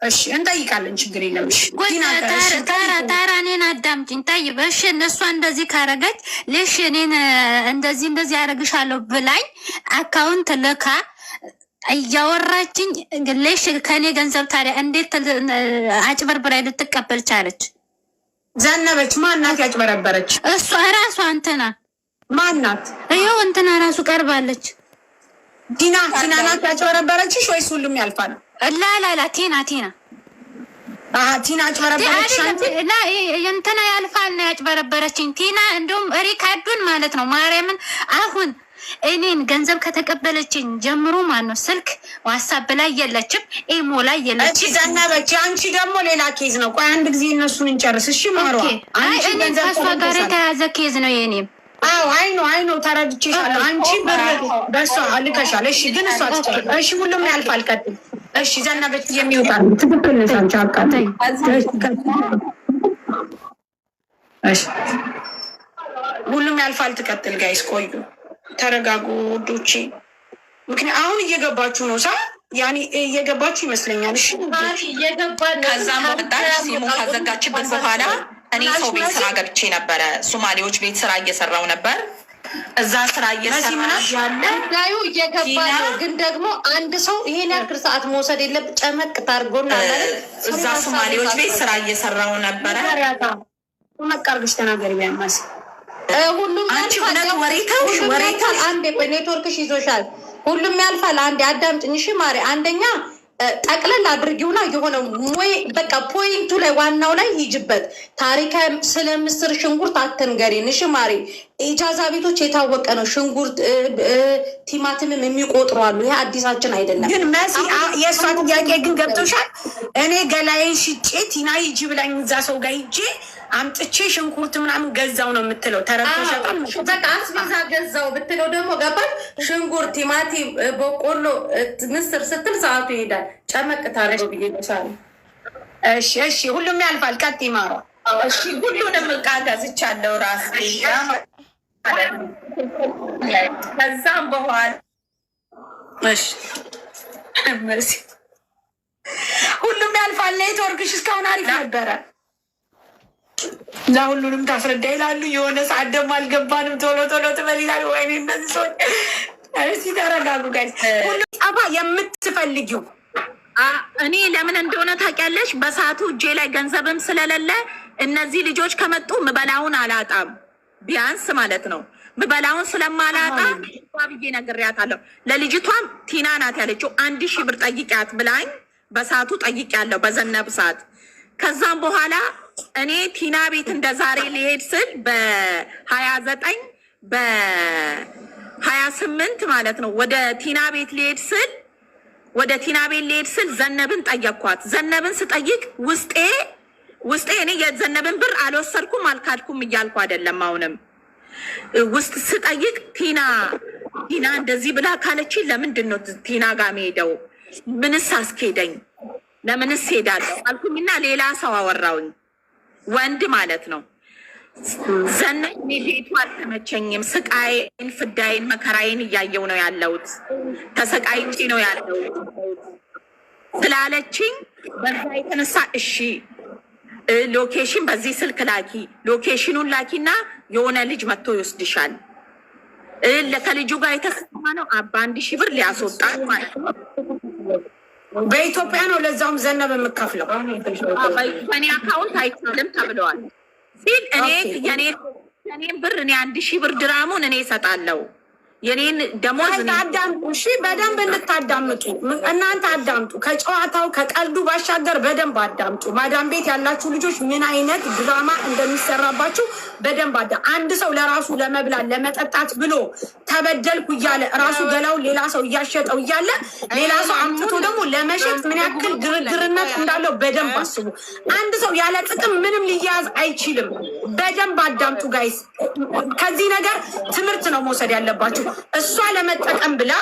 እሺ እንጠይቃለን። ችግር የለም። ታራ እኔን አዳምጪኝ። ጠይብ እሺ፣ እነሷ እንደዚህ ካረገች ልሽ እኔን እንደዚህ ያደረግሻለሁ ብላኝ አካውንት ልካ እያወራችኝ ልሽ ከእኔ ገንዘብ ታዲያ እንዴት አጭበርብራይ ልትቀበል ቻለች? ዘነበች ማናት ያጭበረበረች? እሷ ራሷ እንትና ማናት? ይኸው እንትና ራሱ ቀርባለች። ቲና ናት ያጭበረበረችሽ ወይስ ሁሉም ያልፋል? ላላላ ቲና አጭበረበረች። እንትና ያልፋል ነው ያጭበረበረችኝ ቲና። እንዲሁም ሪካርዱን ማለት ነው ማርያምን አሁን እኔን ገንዘብ ከተቀበለችኝ ጀምሮ ማነው ስልክ ዋትሳፕ ላይ የለችም፣ ኢሞ ላይ የለችም። ዘነበች አንቺ ደግሞ ሌላ ኬዝ ነው። ቆይ አንድ ጊዜ እነሱን እንጨርስ እሺ? ማሯ እኔ ከእሷ ጋር የተያዘ ኬዝ ነው የኔም። አይ ነው ተረድቼሻለሁ። አንቺ በእሷ ልከሻል። እሺ ግን እሷ እሺ ሁሉም ያልፋል። ቀጥል እሺ። ዘነበች የሚወጣ ትክክል ነሽ አንቺ። አቃተይ እሺ ሁሉም ያልፋል። ትቀጥል። ጋይስ ቆዩ፣ ተረጋጉ ውዶቼ። ምክንያት አሁን እየገባችሁ ነው ሳ ያኔ እየገባችሁ ይመስለኛል። እሺ ከዛ መጣች ሲሙ ካዘጋችበት በኋላ እኔ ሰው ቤት ስራ ገብቼ ነበረ። ሶማሌዎች ቤት ስራ እየሰራው ነበር። እዛ ስራ እየሰራዩ እየገባ ነው። ግን ደግሞ አንድ ሰው ይሄን ያክል ሰዓት መውሰድ የለብ ጨመቅ ታርጎና እዛ ሶማሌዎች ቤት ስራ እየሰራው ነበረ። መቃርግሽ ተናገሪ ቢያማስ ሁሉም ወሬታል። አንዴ ቆይ ኔትወርክሽ ይዞሻል። ሁሉም ያልፋል። አንዴ አዳምጪኝ እሺ ማሪ። አንደኛ ጠቅለል አድርጊውና የሆነ በቃ ፖይንቱ ላይ ዋናው ላይ ሂጅበት። ታሪካዊ ስለ ምስር ሽንኩርት አትንገሪን እሺ ማሪ። ኢጃዛ ቤቶች የታወቀ ነው። ሽንኩርት ቲማቲምም የሚቆጥሩ አሉ። ይሄ አዲሳችን አይደለም። ግን መሲ የእሷ ጥያቄ ግን ገብቶሻል? እኔ ገላዬን ሽጬ ቲና ሂጂ ብላኝ እዛ ሰው ጋር ሂጄ አምጥቼ ሽንኩርት ምናምን ገዛው ነው የምትለው። ተረድተሻል? በቃ አስቤዛ ገዛው ብትለው ደግሞ ገባሽ? ሽንኩርት፣ ቲማቲም፣ በቆሎ፣ ምስር ስትል ሰዓቱ ይሄዳል። ጨመቅ ታረገው ብዬ ሳሪ። እሺ ሁሉም ያልፋል። ቀጥ ይማሯ። እሺ ሁሉንም ዕቃ ገዝቻለሁ ራሴ። ከዛም በኋላ እሺ ሁሉም ያልፋል። ኔትወርክሽ እስካሁን አሪፍ ነበረ። ለሁሉንም ታስረዳ ይላሉ። የሆነ ሰዓት ደግሞ አልገባንም ቶሎ ትበል ይላሉ። ወይኔ እነዚህ ሰዎች እስኪ ተረጋጉ ጋይስ። ሁሉ ጸባ የምትፈልጊው እኔ ለምን እንደሆነ ታውቂያለሽ? በሰዓቱ እጄ ላይ ገንዘብም ስለሌለ እነዚህ ልጆች ከመጡ ምበላውን አላጣም፣ ቢያንስ ማለት ነው ምበላውን ስለማላጣ ብዬ ነግሬያታለሁ። ለልጅቷም ቲና ናት ያለችው 1000 ብር ጠይቂያት ብላኝ በሰዓቱ ጠይቂያለሁ፣ በዘነብ ሰዓት። ከዛም በኋላ እኔ ቲና ቤት እንደ ዛሬ ሊሄድ ስል በ29 በ28 ማለት ነው ወደ ቲና ቤት ሊሄድ ስል ዘነብን ጠየቅኳት። ዘነብን ስጠይቅ ውስጤ እኔ የዘነብን ብር አልወሰድኩም አልካድኩም እያልኩ አይደለም። አሁንም ውስጥ ስጠይቅ ቲና እንደዚህ ብላ ካለች ለምንድን ነው ቲና ጋር መሄደው? ምንስ አስኬደኝ? ለምንስ ሄዳለሁ አልኩኝና ሌላ ሰው አወራውኝ፣ ወንድ ማለት ነው። ዘነብ ቤቱ አልተመቸኝም፣ ስቃይን፣ ፍዳይን፣ መከራይን እያየው ነው ያለሁት፣ ተሰቃይቼ ነው ያለሁት ስላለችኝ በዛ የተነሳ እሺ ሎኬሽን በዚህ ስልክ ላኪ፣ ሎኬሽኑን ላኪና የሆነ ልጅ መጥቶ ይወስድሻል። ከልጁ ጋር የተስማ ነው 1000 ብር ሊያስወጣል ማለት ነው። በኢትዮጵያ ነው፣ ለዛውም ዘነብ የምከፍለው በእኔ አካውንት አይቻልም ተብለዋል ሲል የኔን ብር እኔ 1000 ብር ድራሙን እኔ እሰጣለሁ። የኔን ደሞዝ አዳምጡ። እሺ በደንብ እንታዳምጡ። እናንተ አዳምጡ። ከጨዋታው ከቀልዱ ባሻገር በደንብ አዳምጡ። ማዳም ቤት ያላችሁ ልጆች ምን አይነት ድራማ እንደሚሰራባችሁ በደንብ አንድ ሰው ለራሱ ለመብላት ለመጠጣት ብሎ ተበደልኩ እያለ ራሱ ገላውን ሌላ ሰው እያሸጠው እያለ ሌላ ሰው አምጥቶ ደግሞ ለመሸጥ ምን ያክል ግርግርነት እንዳለው በደንብ አስቡ። አንድ ሰው ያለ ጥቅም ምንም ሊያዝ አይችልም። በደንብ አዳምጡ ጋይስ። ከዚህ ነገር ትምህርት ነው መውሰድ ያለባችሁ። እሷ ለመጠቀም ብላ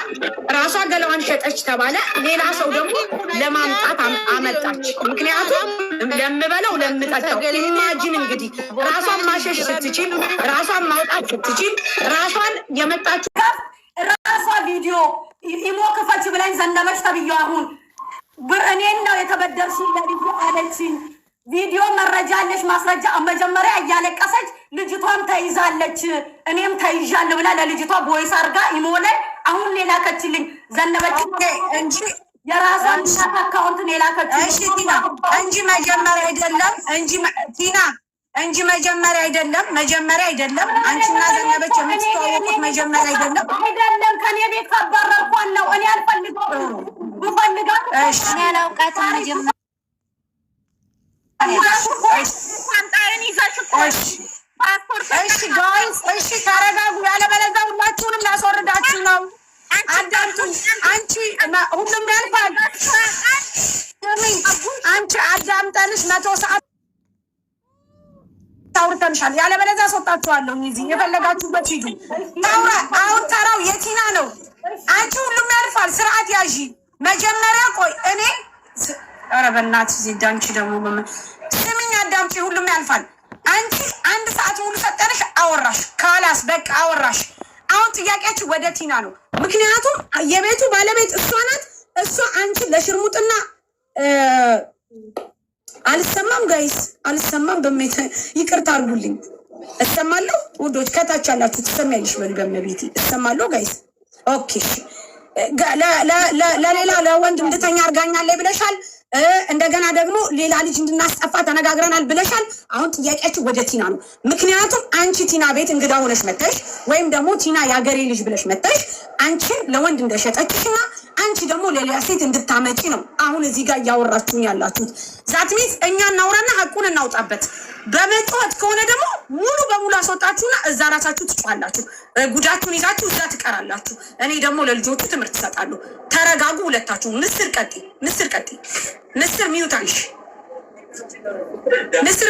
ራሷ ገላዋን ሸጠች ተባለ፣ ሌላ ሰው ደግሞ ለማምጣት አመጣች። ምክንያቱም ለምበለው ለምጠጣው። ኢማጂን እንግዲህ ራሷን ማሸሽ ስትችል፣ ራሷን ማውጣት ስትችል፣ ራሷን የመጣችው ራሷ ቪዲዮ ኢሞ ክፈች ብላኝ ዘነበች ተብዬው አሁን እኔን ነው የተበደርሽኝ ለቪዲዮ አለችኝ። ቪዲዮ መረጃ አለሽ ማስረጃ። መጀመሪያ እያለቀሰች ልጅቷም ተይዛለች እኔም ተይዣለሁ ብላ ለልጅቷ ቦይስ አርጋ ኢሞ ላይ አሁን ሌላ ከችልኝ ዘነበች እንጂ የራሷን አካውንት ሌላ ከችልኝ። እሺ ቲና እንጂ መጀመሪያ አይደለም እንጂ መጀመሪያ አይደለም። አንቺና ዘነበች የምትተዋወቁት መጀመሪያ አይደለም። ከኔ ቤት ካባረርኳን ነው እኔ አልፈልገው ብፈልጋት እሺ እኔ አላውቃትም መጀመሪያ እሺ ጋይስ፣ እሺ ተረጋጉ። ያለበለዚያ ሁላችሁንም ላስወርዳችሁ ነው። አዳምጡኝ። አንቺ ሁሉም ያልፋል። አንቺ አዳምጠንሽ 100 ሰዓት ታውርተንሻል። ያለበለዚያ አስወጣችኋለሁ። እዚህ የፈለጋችሁበት ሂዱ። ታውራ አሁን ተራው የቲና ነው። አንቺ ሁሉም ያልፋል። ስርዓት ያዢ። መጀመሪያ ቆይ እኔ ኧረ በእናትሽ ዜዳ አንቺ ደግሞ ስሚኝ፣ አዳምጪ። ሁሉም ያልፋል። አንቺ 1 ሰዓት ሙሉ ሰጠንሽ፣ አወራሽ። ካላስ በቃ አወራሽ። አሁን ጥያቄያችሁ ወደ ቲና ነው። ምክንያቱም የቤቱ ባለቤት እሷ ናት። እሷ አንቺ ለሽርሙጥና አልሰማም ጋይስ፣ አልሰማም። በሜት ይቅርታ አድርጉልኝ። እሰማለሁ ውዶች፣ ከታች ያላችሁ ትሰሚያለሽ። በልገመቤቴ እሰማለሁ ጋይስ። ኦኬ ለሌላ ለወንድ እንድተኛ አርጋኛለች ብለሻል። እንደገና ደግሞ ሌላ ልጅ እንድናስጠፋ ተነጋግረናል ብለሻል። አሁን ጥያቄያችሁ ወደ ቲና ነው። ምክንያቱም አንቺ ቲና ቤት እንግዳ ሆነሽ መተሽ ወይም ደግሞ ቲና የአገሬ ልጅ ብለሽ መተሽ አንቺን ለወንድ እንደሸጠችሽና አንቺ ደግሞ ለሌላ ሴት እንድታመጪ ነው አሁን እዚህ ጋር እያወራችሁኝ ያላችሁት። ዛትሚት እኛ እናውራና ሀቁን እናውጣበት። በመጫወት ከሆነ ደግሞ ሙሉ በሙሉ አስወጣችሁና እዛ ራሳችሁ ትጫዋላችሁ። ጉዳችሁን ይዛችሁ እዛ ትቀራላችሁ። እኔ ደግሞ ለልጆቹ ትምህርት እሰጣለሁ። ተረጋጉ ሁለታችሁ። ምስር ቀጤ ምስር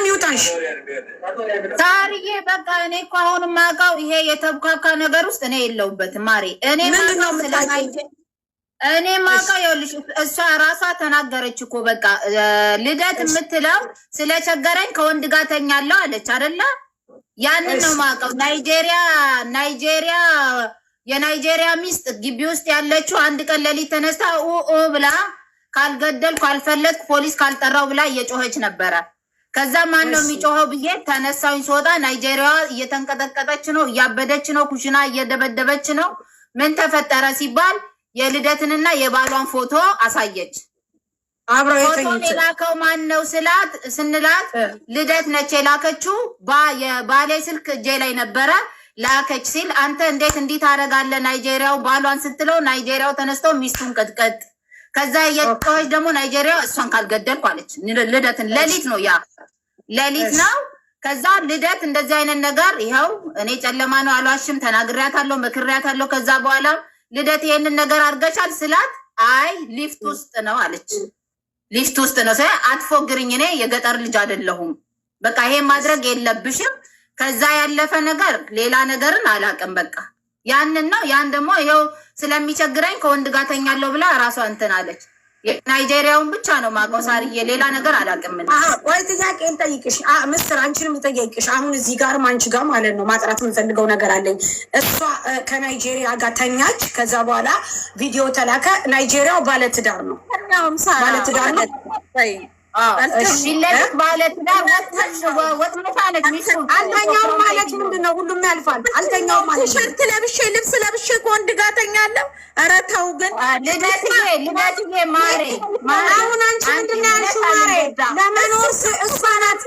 ሚውታንሽ ታሪዬ በቃ እኔ እኮ አሁን የማውቀው ይሄ የተብካካ ነገር ውስጥ እኔ የለውበትም ማሬ። እኔ ማውቀው ይኸውልሽ፣ እሷ ራሷ ተናገረች እኮ በቃ ልደት የምትለው ስለቸገረኝ ከወንድ ጋር ተኛለሁ አለች አይደለ? ያንን ነው የማውቀው። የናይጄሪያ ሚስት ግቢ ውስጥ ያለችው አንድ ቀን ሌሊት ተነስታ ብላ ካልገደልኩ ካልፈለጥኩ ፖሊስ ካልጠራው ብላ እየጮኸች ነበረ። ከዛ ማን ነው የሚጮኸው ብዬ ተነሳኝ። ስወጣ ናይጄሪያዋ እየተንቀጠቀጠች ነው፣ እያበደች ነው፣ ኩሽና እየደበደበች ነው። ምን ተፈጠረ ሲባል የልደትንና የባሏን ፎቶ አሳየች። አብረው ፎቶ የላከው ማን ነው ስንላት ልደት ነች የላከችው። የባሌ ስልክ እጄ ላይ ነበረ ላከች ሲል አንተ እንዴት እንዲህ ታደርጋለህ ናይጄሪያው ባሏን ስትለው ናይጄሪያው ተነስቶ ሚስቱን ቀጥቀጥ ከዛ የጮኸች ደግሞ ናይጄሪያው እሷን ካልገደልኩ አለች። ልደትን ሌሊት ነው ሌሊት ነው። ከዛ ልደት እንደዚህ አይነት ነገር ይኸው እኔ ጨለማ ነው አልዋሽም ተናግሬያታለሁ መክሬያታለሁ። ከዛ በኋላ ልደት ይሄንን ነገር አድርገሻል ስላት አይ ሊፍት ውስጥ ነው አለች። ሊፍት ውስጥ ነው ሳይ አትፎግርኝ እኔ የገጠር ልጅ አይደለሁም በቃ ይሄን ማድረግ የለብሽም። ከዛ ያለፈ ነገር ሌላ ነገርን አላውቅም በቃ ያንን ነው። ያን ደግሞ ይኸው ስለሚቸግረኝ ከወንድ ጋር ተኛለሁ ብላ ራሷ እንትን አለች። ናይጄሪያውን ብቻ ነው ማውቀው ሳርዬ ሌላ ነገር አላውቅም። ወይ ጥያቄ ልጠይቅሽ ምስር አንቺንም ልጠይቅሽ። አሁን እዚህ ጋር አንቺ ጋር ማለት ነው ማጥራት የምፈልገው ነገር አለኝ። እሷ ከናይጄሪያ ጋር ተኛች። ከዛ በኋላ ቪዲዮ ተላከ። ናይጄሪያው ባለትዳር ነው ባለትዳር ነው አልተኛውም ማለት ምንድን ነው? ሁሉም ያልፋል። አልተኛውም ማለት ሸርት ለብሼ ልብስ ለብሼ ከወንድ ጋር ተኛለሁ። ኧረ ተው ግን ልደትዬ ማሬ አሁን አንቺ ምንድን ነው ያልሽው? ማሬ ለመኖር እሷ ናት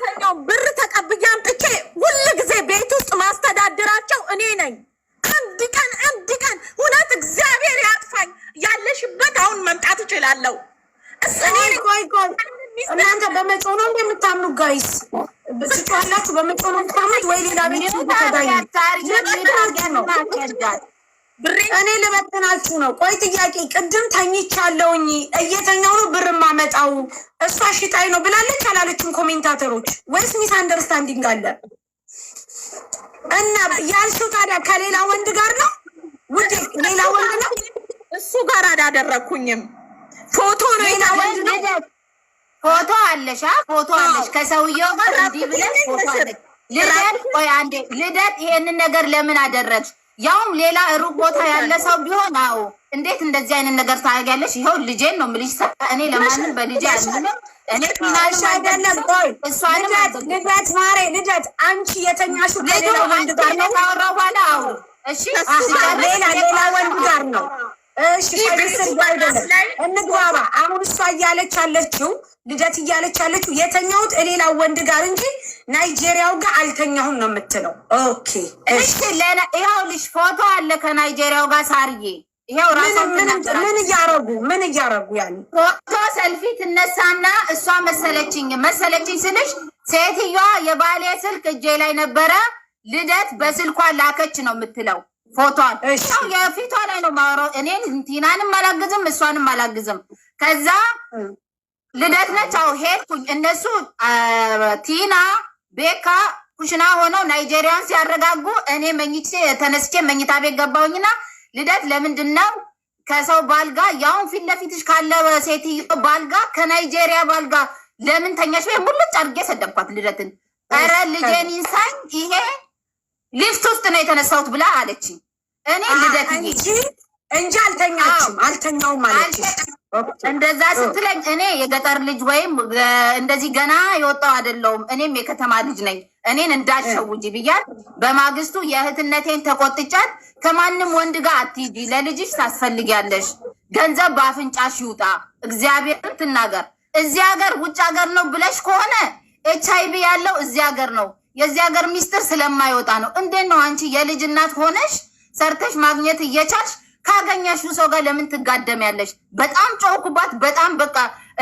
ብር ተቀብዬ አምጥቼ ሁል ጊዜ ቤት ውስጥ ማስተዳድራቸው እኔ ነኝ። አንድ ቀን እውነት እግዚአብሔር ያጥፋኝ ያለሽበት አሁን መምጣት እችላለሁ። ቆይ እናንተ በመጮህ ነው እንደምታምኑ ጋይስ ብቻላችሁ በመጮህ ነው የምታምኑት ወይ ሌላ ቤት ተጋይ ነው? እኔ ልበትናችሁ ነው። ቆይ ጥያቄ ቅድም ተኝቻለሁኝ እየተኛው ነው ብር ማመጣው እሷ ሽጣይ ነው ብላለች አላለችም? ኮሜንታተሮች ወይስ ሚስ አንደርስታንዲንግ አለ? እና ያልሽው ታዲያ ከሌላ ወንድ ጋር ነው ውዴ? ሌላ ወንድ ነው እሱ ጋር አላደረኩኝም። ፎቶ ነው ሌላ ወንድ ነው። ፎቶ አለሽ ፎቶ አለሽ ከሰውየው ጋር እንዲህ ብለሽ ፎቶ አለሽ። ልደት ቆይ አንዴ ልደት ይሄንን ነገር ለምን አደረግሽ? ያውም ሌላ ሩቅ ቦታ ያለ ሰው ቢሆን አዎ እንዴት እንደዚህ አይነት ነገር ታደርጊያለሽ? ይኸው ልጄን ነው የምልሽ። እኔ ለማንም በልጄ አልምንም። እኔ ፊናሽ አይደለም ቆይ እሷንም ልደት ማሬ ልደት አንቺ የተኛሽው ከሌላ ወንድ ጋር ነው ታወራው በኋላ አዎ እሺ ሌላ ወንድ ጋር ነው። እሺ ከስር አይደለም እንግባባ። አሁን እሷ እያለች ያለችው ልደት እያለች ያለችው የተኛሁት ሌላ ወንድ ጋር እንጂ ናይጄሪያው ጋር አልተኛሁም ነው የምትለው። ኦኬ እሺ ይኸው ልሽ ፎቶ አለ ከናይጄሪያው ጋር ሳርዬ ይኸው ራሱ ምን እያረጉ ያኔ ፎቶ ሰልፊ ትነሳና እሷ መሰለችኝ ስልሽ ሴትዮዋ የባሌ ስልክ እጄ ላይ ነበረ ልደት በስልኳ ላከች ነው የምትለው ፎቶን ያው የፊቷ ላይ ነው ማወራው። እኔን ቲናንም አላግዝም እሷንም አላግዝም። ከዛ ልደት ነች አው ሄድኩኝ። እነሱ ቲና ቤካ ኩሽና ሆነው ናይጄሪያን ሲያረጋጉ እኔ ተነስቼ መኝታ ቤት ገባሁኝና ልደት ለምንድነው ከሰው ባልጋ ያው ፊት ለፊትሽ ካለ ሴትዮ ባልጋ ከናይጄሪያ ባልጋ ለምን ተኛሽ? ወይ ሙልጭ አድርጌ ሰደብኳት ልደትን። ኧረ ልጄን ይንሳኝ ይሄ ሊፍት ውስጥ ነው የተነሳሁት ብላ አለች። እኔ ልደት እንጂ አልተኛውም አለች። እንደዛ ስትለኝ እኔ የገጠር ልጅ ወይም እንደዚህ ገና የወጣው አይደለሁም። እኔም የከተማ ልጅ ነኝ። እኔን እንዳሸውጂ ብያት በማግስቱ የእህትነቴን ተቆጥጫት ከማንም ወንድ ጋር አትሂጂ፣ ለልጅሽ ታስፈልጊያለሽ፣ ገንዘብ በአፍንጫሽ ይውጣ፣ እግዚአብሔር ትናገር። እዚህ ሀገር ውጭ ሀገር ነው ብለሽ ከሆነ HIV ያለው እዚህ ሀገር ነው። የዚህ ሀገር ሚስጥር ስለማይወጣ ነው። እንዴት ነው አንቺ የልጅ እናት ሆነሽ ሰርተሽ ማግኘት እየቻልሽ ካገኘሽው ሰው ጋር ለምን ትጋደሚያለሽ? በጣም ጮኩባት። በጣም በቃ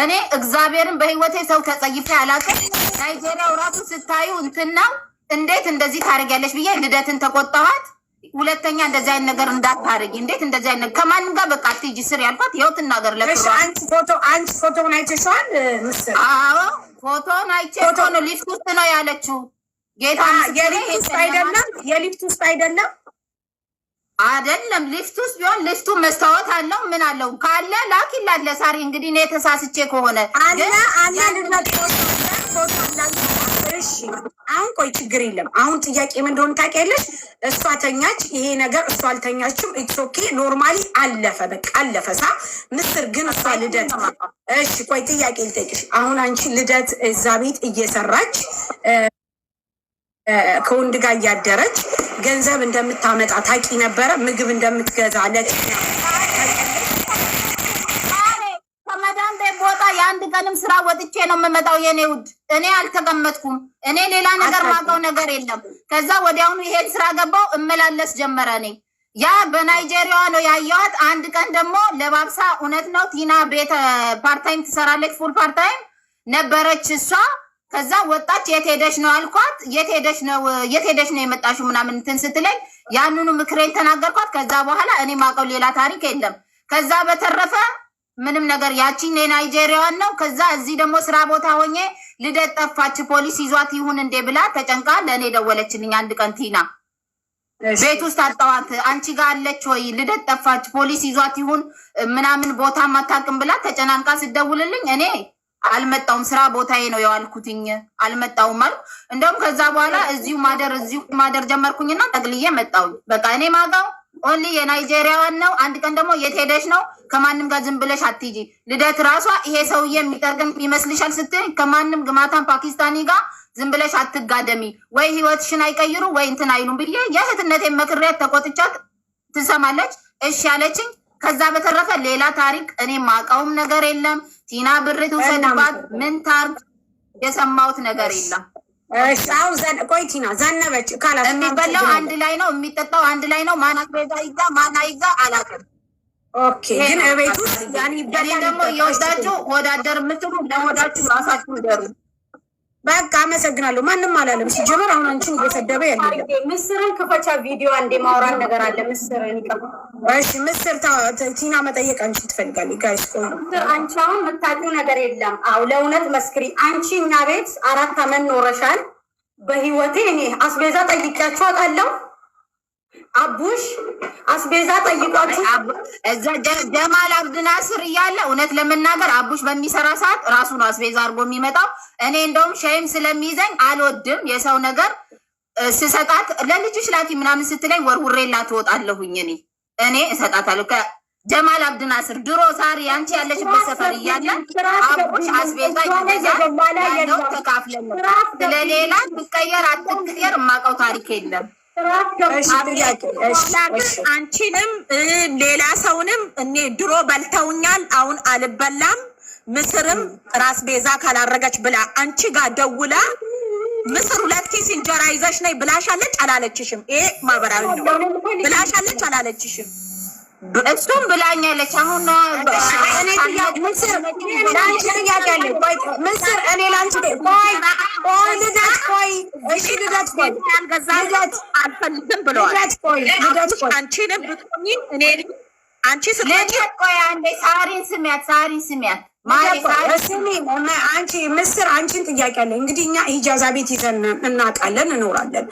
እኔ እግዚአብሔርን በህይወቴ ሰው ተጸይፌ አላውቅም። ናይጄሪያው ራሱ ስታዩ እንትን ነው እንዴት እንደዚህ ታደርጊያለሽ ብዬ ልደትን ተቆጣኋት። ሁለተኛ እንደዚህ አይነት ነገር እንዳታደርጊ፣ እንዴት እንደዚህ አይነት ከማንም ጋር በቃ አትሂጂ ስር ያልኳት ይኸው ትናገር ለክሯ። አንቺ ፎቶውን አይተሽዋል? ምስል አዎ ፎቶውን አይቼ ፎቶ ነው ሊፍት ውስጥ ነው ያለችው። ጌታ የሊፍት ውስጥ አይደለም አይደለም ሊፍት ውስጥ ቢሆን ሊፍቱ መስታወት አለው ምን አለው ካለ ላኪላት ለሳሪ። እንግዲህ እኔ ተሳስቼ ከሆነ አለ እሺ አሁን ቆይ ችግር የለም። አሁን ጥያቄ ምን እንደሆነ ታውቂያለሽ? እሷ ተኛች፣ ይሄ ነገር እሷ አልተኛችም። ኢትስ ኦኬ ኖርማሊ አለፈ፣ በቃ አለፈ። ምስር ግን እሷ ልደት እሺ ቆይ ጥያቄ ልጠይቅሽ። አሁን አንቺ ልደት እዛ ቤት እየሰራች ከወንድ ጋር እያደረች ገንዘብ እንደምታመጣ ታቂ ነበረ? ምግብ እንደምትገዛ ለቲና ከመዳን ቤት ቦታ የአንድ ቀንም ስራ ወጥቼ ነው የምመጣው የኔ ውድ። እኔ አልተቀመጥኩም። እኔ ሌላ ነገር ማውቀው ነገር የለም። ከዛ ወዲያውኑ ይሄን ስራ ገባው እመላለስ ጀመረ። እኔ ያ በናይጄሪያ ነው ያየዋት። አንድ ቀን ደግሞ ለባብሳ እውነት ነው ቲና ቤት ፓርታይም ትሰራለች፣ ፉል ፓርታይም ነበረች እሷ። ከዛ ወጣች። የት ሄደሽ ነው አልኳት። የት ሄደሽ ነው የመጣሽው ምናምን እንትን ስትለኝ ያንኑ ምክሬን ተናገርኳት። ከዛ በኋላ እኔ ማውቀው ሌላ ታሪክ የለም። ከዛ በተረፈ ምንም ነገር ያቺን የናይጄሪያዋን ነው። ከዛ እዚህ ደግሞ ስራ ቦታ ሆኜ ልደት ጠፋች ፖሊስ ይዟት ይሁን እንዴ ብላ ተጨንቃ ለእኔ ደወለችልኝ። አንድ ቀን ቲና ቤት ውስጥ አጣዋት፣ አንቺ ጋር አለች ወይ ልደት ጠፋች ፖሊስ ይዟት ይሁን ምናምን ቦታ ማታቅም ብላ ተጨናንቃ ስደውልልኝ እኔ አልመጣውም፣ ስራ ቦታዬ ነው የዋልኩትኝ አልመጣውም አልኩ። እንደውም ከዛ በኋላ እዚሁ ማደር ጀመርኩኝና ጠቅልዬ መጣው። በቃ እኔ ማጋው ኦንሊ የናይጄሪያዋን ነው። አንድ ቀን ደግሞ የት ሄደሽ ነው? ከማንም ጋር ዝም ብለሽ አትሂጂ። ልደት ራሷ ይሄ ሰውዬ የሚጠርቅም ይመስልሻል ስትል ከማንም ግማታን ፓኪስታኒ ጋር ዝም ብለሽ አትጋደሚ፣ ወይ ህይወትሽን አይቀይሩ ወይ እንትን አይሉም ብዬ የእህትነቴን መክሬያት ተቆጥቻት ትሰማለች። እሺ ያለችኝ። ከዛ በተረፈ ሌላ ታሪክ እኔ ማውቀውም ነገር የለም። ቲና ብር ትውሰድባት ምን ታርግ የሰማሁት ነገር የለም። ቆይ ቲና ዘነበች ካላት የሚበላው አንድ ላይ ነው፣ የሚጠጣው አንድ ላይ ነው። ማናት ቤዛ ይጋ ማና ይጋ አላውቅም። ኦኬ ግን እቤት ውስጥ ያኔ ይበላል። ደግሞ የወዳችሁ ወዳደር የምትሉ ለወዳችሁ ራሳችሁ ደሩ። በቃ አመሰግናለሁ። ማንም አላለም ሲጀመር። አሁን አንቺን እየሰደበ ያለ ምስርን ክፈቻ ቪዲዮ አንዴ ማውራት ነገር አለ። ምስርን ይቀር። እሺ ምስር ቲና መጠየቅ አንቺ ትፈልጋለች። ጋይስ ቆይ አንቺ አሁን የምታውቂው ነገር የለም። አው ለእውነት መስክሪ። አንቺ እኛ ቤት 4 አመት ኖረሻል። በህይወቴ እኔ አስቤዛ ጠይቂያችሁ አውቃለሁ። አቡሽ አስቤዛ ጠይቋችሁ እዛ ጀማል አብድናስር እያለ እውነት ለመናገር አቡሽ በሚሰራ ሰዓት ራሱ ነው አስቤዛ አድርጎ የሚመጣው። እኔ እንደውም ሸይም ስለሚይዘኝ አልወድም የሰው ነገር ስሰጣት ለልጅሽ ላኪ ምናምን ስትለኝ ወርውሬላት ትወጣለሁኝ። እኔ እሰጣታለሁ። ከጀማል አብድናስር ድሮ ሳሪ አንቺ ያለሽበት ሰፈር እያለ አቡሽ አስቤዛ ያለው ተካፍለን ነው። ስለሌላ ትቀየር አትቀየር የማውቀው ታሪክ የለም። አንቺንም ሌላ ሰውንም እኔ ድሮ በልተውኛል፣ አሁን አልበላም። ምስርም ራስ ቤዛ ካላረገች ብላ አንቺ ጋር ደውላ ምስር 2 ኪስ እንጀራ ይዘሽ ነይ ብላሻለች አላለችሽም? ይሄ ማህበራዊ ነው። ብላሻለች አላለችሽም? እሱም ብላኛለች። አሁን እኔ ምስር ላንቺ ጥያቄ አለ። ቆይ ምስር እኔ ላንቺ ቆይ ልደት ቆይ እሺ ልደት ቆይ ልደት አልፈልግም ብለዋል። ልደት ቆይ አንቺንም ብትሆኚ እኔ አንቺ ስትመጪ ቆይ አንዴ ሳሪን ስሚያት አንቺ ምስር አንቺን ጥያቄ አለ። እንግዲህ እኛ ሂጃዛ ቤት ይዘን እናውቃለን እኖራለን።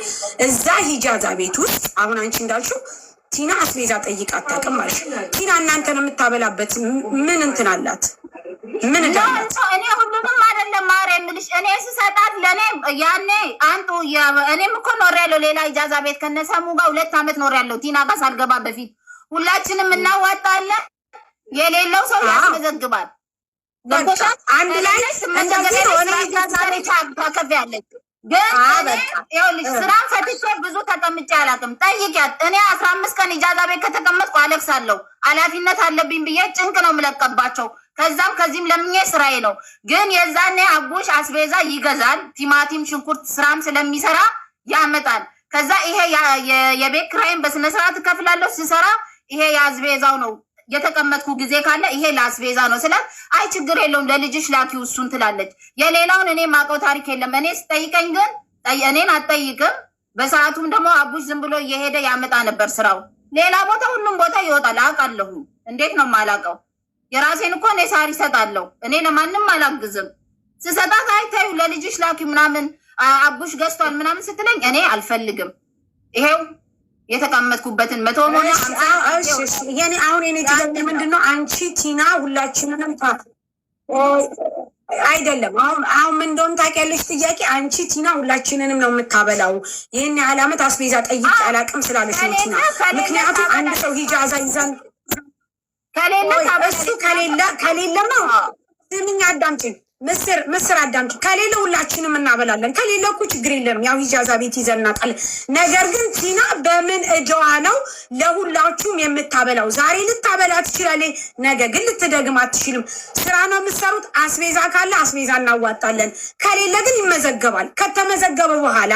እዛ ሂጃዛ ቤት ውስጥ አሁን አንቺ እንዳልሽው ቲና አስቤዛ ጠይቃ አታውቅም ማለት ነው። ቲና እናንተን የምታበላበት ምን እንትን አላት? ምን እንዳላት እኔ ሁሉንም አይደለም ማር የምልሽ። እኔ ስሰጣት ለእኔ ያኔ አንቱ እኔም እኮ ኖሬያለሁ ሌላ ኢጃዛ ቤት ከነሰሙ ጋር 2 አመት ኖሬያለሁ። ቲና ጋር ሳልገባ በፊት ሁላችንም እናዋጣለን። የሌለው ሰው ያስመዘግባል። አንድ ላይ እንደዚህ ሆነ ኢጃዛ ቤት ታከፍያለች። ግን ይኸውልሽ ስራን ፈትቼ ብዙ ተቀምጬ አላውቅም። ጠይቂያት። እኔ 15 ቀን ኢጃዛ ቤት ከተቀመጥኩ አለቅሳለሁ። ኃላፊነት አለብኝ ብዬ ጭንቅ ነው የምለቀባቸው። ከዛም ከዚህም ለምኜ ስራዬ ነው። ግን የዛኔ አቡሽ አስቤዛ ይገዛል። ቲማቲም፣ ሽንኩርት ስራም ስለሚሰራ ያመጣል። ከዛ ይሄ የቤት ኪራይን በስነ ስርዓት እከፍላለሁ። ስሰራ ይሄ የአስቤዛው ነው። የተቀመጥኩ ጊዜ ካለ ይሄ ለአስቤዛ ነው ስላት፣ አይ ችግር የለውም ለልጅሽ ላኪው እሱን ትላለች። የሌላውን እኔ ማውቀው ታሪክ የለም። እኔ ስጠይቀኝ ግን እኔን አትጠይቅም። በሰዓቱም ደግሞ አቡሽ ዝም ብሎ እየሄደ ያመጣ ነበር ስራው። ሌላ ቦታ ሁሉም ቦታ ይወጣል አውቃለሁ። እንዴት ነው የማላውቀው? የራሴን እኮ እኔ ሳሪ እሰጣለሁ። እኔ ለማንም አላግዝም። ስሰጣት አይታዩ ለልጅሽ ላኪው ምናምን አቡሽ ገዝቷል ምናምን ስትለኝ እኔ አልፈልግም። ይሄው የተቀመጥኩበትን 100 ሆነ 50 የኔ አሁን የኔ ጥያቄ ምንድነው? አንቺ ቲና ሁላችንንም አይደለም አሁን ምን እንደሆነ ታውቂያለሽ? ጥያቄ አንቺ ቲና ሁላችንንም ነው የምታበላው። ይሄን ያህል ዓመት አስቤዛ ጠይቄ አላውቅም ስላለሽ ነው ቲና። ምክንያቱም አንድ ሰው ሂጃዛ ይዛን ከሌለማ ስሚኝ አዳምጪኝ። ምስር አዳምጪ። ከሌለ ሁላችንም እናበላለን። ከሌለ እኮ ችግር የለም። ያው ኢጃዛ ቤት ይዘን እናውቃለን። ነገር ግን ቲና በምን እጃዋ ነው ለሁላችሁም የምታበላው? ዛሬ ልታበላ ትችላለች፣ ነገ ግን ልትደግም አትችልም። ስራ ነው የምትሰሩት። አስቤዛ ካለ አስቤዛ እናዋጣለን፣ ከሌለ ግን ይመዘገባል። ከተመዘገበ በኋላ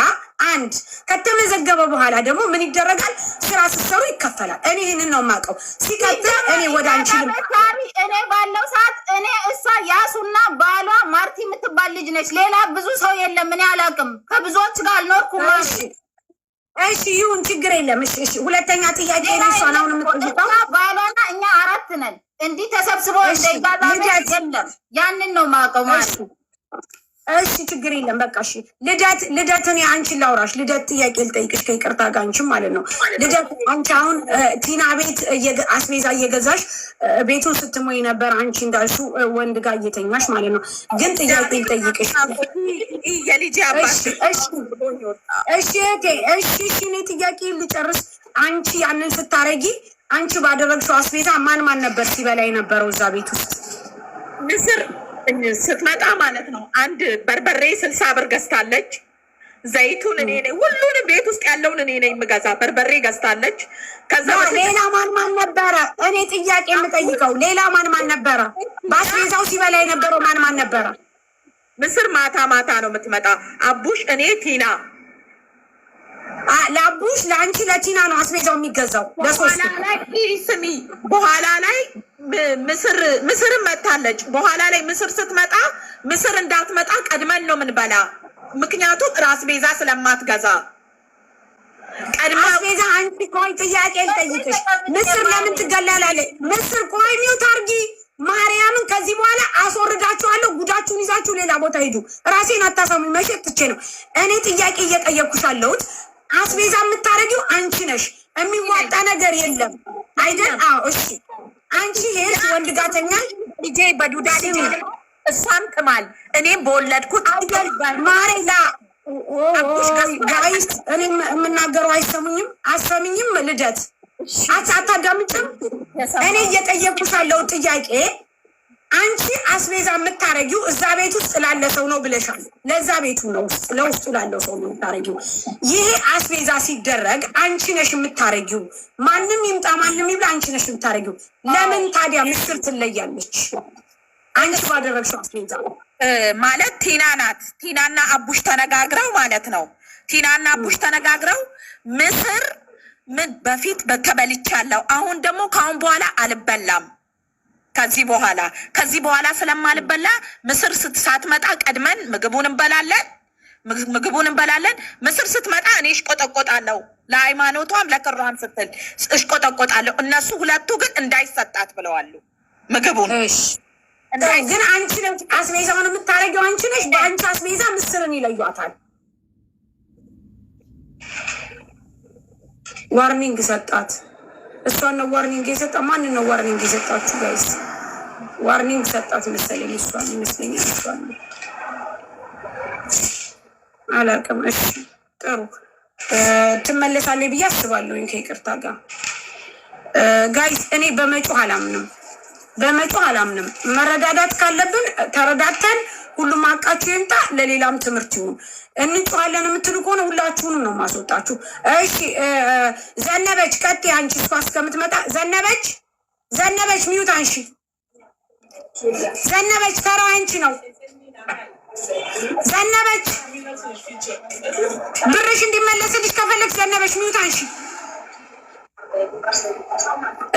ደግሞ ምን ይደረጋል? ስራ ስትሰሩ ይከፈላል። እኔ ይህንን ነው የማውቀው። ሲቀጥል እኔ ወደ አንቺ እኔ ባለው ሰዓት እሷ ያሱና ባሏ ማርቲ የምትባል ልጅ ነች። ሌላ ብዙ ሰው የለም። እኔ አላውቅም። ከብዙዎች ጋር አልኖርኩም። እሺ ይሁን፣ ችግር የለም። እሺ ሁለተኛ ጥያቄ ነው። እሷን አሁን የምትጠይቀው ባሏና እኛ 4 ነን። እንዲህ ተሰብስበው እንደጋዛ የለም። ያንን ነው የማውቀው ማለት ነው። እሺ ችግር የለም። በቃ እሺ ልደት እኔ አንቺን ላውራሽ። ልደት ጥያቄ ልጠይቅሽ ከይቅርታ ጋር አንቺም ማለት ነው። ልደት አንቺ አሁን ቲና ቤት አስቤዛ እየገዛሽ ቤቱን ስትሞይ ነበር። አንቺ እንዳልሽው ወንድ ጋር እየተኛሽ ማለት ነው። ግን ጥያቄ ልጠይቅሽ የልጅ አባት እሺ እኔ ጥያቄ ልጨርስ። አንቺ ያንን ስታረጊ አንቺ ባደረግሽው አስቤዛ ማን ነበር ሲበላ የነበረው እዛ ቤት ውስጥ? ምስር ስትመጣ ማለት ነው። አንድ በርበሬ 60 ብር ገዝታለች። ዘይቱን እኔ ነኝ፣ ሁሉንም ቤት ውስጥ ያለውን እኔ ነኝ የምገዛ። በርበሬ ገዝታለች። ከዛ ሌላ ማን ነበረ? እኔ ጥያቄ የምጠይቀው ሌላ ማን ነበረ? በአስቤዛው ሲበላ የነበረው ማን ነበረ? ምስር ማታ ነው የምትመጣ። አቡሽ፣ እኔ፣ ቲና። ለአቡሽ ለአንቺ ለቲና ነው አስቤዛው የሚገዛው ለሶስት። ስሚ፣ በኋላ ላይ ምስርም መታለች። በኋላ ላይ ምስር ስትመጣ ምስር እንዳትመጣ ቀድመን ነው ምንበላ። ምክንያቱም ራስ ቤዛ ስለማትገዛ ቀድማ አስቤዛ። አንቺ ቆይ ጥያቄ ልጠይቅሽ፣ ምስር ለምን ትገላላለች? ምስር ቆይ ሚውት አርጊ ማርያምን። ከዚህ በኋላ አስወርዳችኋለሁ። ጉዳችሁን ይዛችሁ ሌላ ቦታ ሂዱ። ራሴን አታሳሙኝ። መሸጥ ትቼ ነው እኔ ጥያቄ እየጠየቅኩሽ አለሁት። አስቤዛ የምታረጊው አንቺ ነሽ። የሚዋጣ ነገር የለም አይደል? አዎ እሺ። አንቺ ሄድሽ ወንድ ጋተኛ ልጄ በዱዳ ልጄ እሷም ቅማል እኔም በወለድኩት አይደል? ማሬላ ጋይስ እኔ የምናገረው አይሰሙኝም? አሰምኝም? ልደት አታዳምጭም? እኔ እየጠየቅኩሽ ያለው ጥያቄ አንቺ አስቤዛ የምታረጊው እዛ ቤት ውስጥ ላለ ሰው ነው ብለሻል። ለዛ ቤቱ ነው ለውስጡ ላለው ሰው ነው የምታረጊው። ይሄ አስቤዛ ሲደረግ አንቺ ነሽ የምታረጊው። ማንም ይምጣ ማንም ይብላ አንቺ ነሽ የምታረጊው። ለምን ታዲያ ምስር ትለያለች? አንቺ ባደረግሽው አስቤዛ ማለት ቲና ናት። ቲናና አቡሽ ተነጋግረው ማለት ነው። ቲናና አቡሽ ተነጋግረው ምስር ምን በፊት ተበልቻለሁ፣ አሁን ደግሞ ከአሁን በኋላ አልበላም። ከዚህ በኋላ ስለማልበላ ምስር ሳትመጣ ቀድመን ምግቡን እንበላለን። ምስር ስትመጣ እኔ እሽቆጠቆጣለሁ፣ ለሃይማኖቷም ለክሯም ስትል እሽቆጠቆጣለሁ። እነሱ ሁለቱ ግን እንዳይሰጣት ብለዋሉ ምግቡን። ግን አንቺ ነሽ አስቤዛውን የምታረጊው፣ አንቺ ነሽ። በአንቺ አስቤዛ ምስርን ይለዩታል። ዋርኒንግ ሰጣት። እሷን ነው ዋርኒንግ የሰጣ። ማንን ነው ዋርኒንግ የሰጣችሁ ጋይስ? ዋርኒንግ ሰጣት መሰለኝ። እሷን ይመስለኛል። እሷን አላውቅም። እሺ ጥሩ ትመለሳለች ብዬ አስባለሁ ከይቅርታ ጋር ጋይስ። እኔ በመጮህ አላምንም። መረዳዳት ካለብን ተረዳተን ሁሉም አቃችሁ ይምጣ። ለሌላም ትምህርት ይሁን። እንጮሃለን የምትሉ ከሆነ ሁላችሁንም ነው ማስወጣችሁ። እሺ ዘነበች ቀጥይ። አንቺ እሷ እስከምትመጣ ዘነበች ሚዩት አንሺ። ዘነበች ተራው አንቺ ነው። ዘነበች ብርሽ እንዲመለስልሽ ከፈለግሽ ዘነበች ሚዩት አንሺ።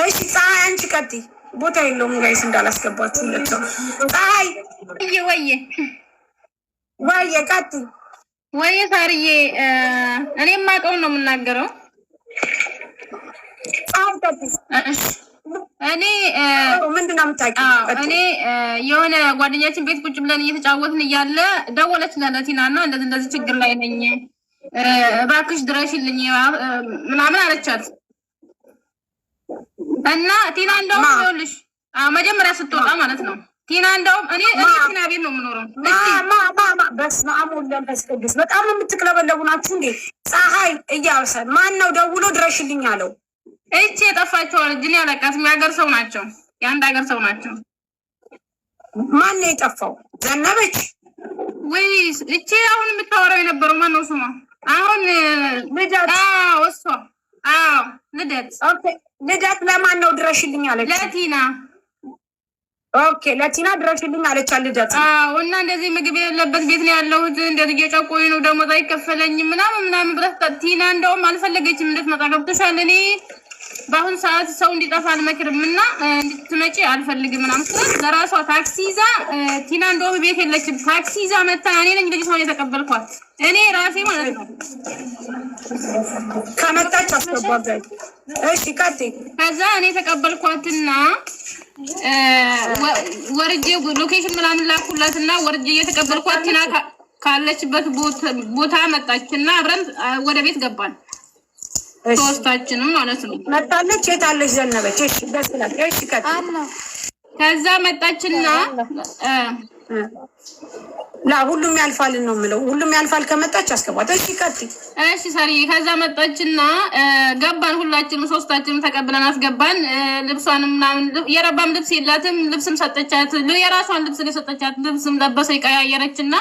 እሺ ፀሐይ አንቺ ቀጥይ። ቦታ የለውም ጋይስ እንዳላስገባችሁ ሁለት ሰው። ፀሐይ ወየ ቀጥይ። ወይ ሳርዬ እኔ የማውቀውን ነው የምናገረው። እኔ ምንድን ነው የምታውቂው? እኔ የሆነ ጓደኛችን ቤት ቁጭ ብለን እየተጫወትን እያለ ደወለች ለቲና እና እንደዚህ ችግር ላይ ነኝ እባክሽ ድረሽልኝ ምናምን አለቻት እና ቲና እንደውም ይኸውልሽ መጀመሪያ ስትወጣ ማለት ነው ቲና እንደውም እኔ ቲና ቤት ነው የምኖረው። በስመ አብ ወወልድ ወመንፈስ ቅዱስ። በጣም የምትቅለበለቡ ናችሁ እንዴ? ፀሐይ እያብሰን ማን ነው ደውሎ ድረሽልኝ አለው? እቺ የጠፋቸው ልጅ እኔ አላውቃትም። የሀገር ሰው ናቸው፣ የአንድ ሀገር ሰው ናቸው። ማን ነው የጠፋው? ዘነበች ወይስ እቺ አሁን የምታወራው የነበረው ማን ነው ስሟ? አሁን ልደት። አዎ እሷ። አዎ ልደት። ኦኬ ልደት ለማን ነው ድረሽልኝ አለች? ለቲና። ኦኬ ለቲና ድረሽልኝ አለች ልደት። አዎ እና እንደዚህ ምግብ የሌለበት ቤት ነው ያለሁት፣ እንደዚህ እየጨቆኝ ነው፣ ደሞዝ አይከፈለኝም ምናምን ብለህ ቲና እንደውም አልፈለገችም እንድትመጣ ገብቶሻል። እኔ በአሁኑ ሰዓት ሰው እንዲጠፋ አልመክርም እና እንድትመጪ አልፈልግም ምናምን ስትል ለራሷ ታክሲ ይዛ ቲና እንደውም ቤት የለችም ታክሲ ይዛ መታ እኔ ነኝ ልጅቷን የተቀበልኳት እኔ ራሴ ማለት ነው። ከመጣች አስገባት። እሺ ቀጥይ። ከዛ እኔ ተቀበልኳትና ወርጄ ሎኬሽን ምናምን ላኩላትና ወርጄ እየተቀበልኳት ቲና ካለችበት ቦታ መጣችና አብረን ወደ ቤት ገባን። ሶስታችንም ማለት ነው። መጣለች። የት አለች ዘነበች? እሺ ደስ ይላል። እሺ ቀጥይ። ከዛ መጣችና ሁሉም ያልፋል ነው የምለው። ሁሉም ያልፋል ከመጣች አስገባት። እሺ ቀጥይ። እሺ ሳሪ። ከዛ መጣችና ገባን፣ ሁላችንም ሶስታችንም ተቀብለን አስገባን። ልብሷንም ምናምን የረባም ልብስ የላትም፣ ልብስም ሰጠቻት። የራሷን ልብስ የሰጠቻት ልብስም ለበሰ ቀያየረችና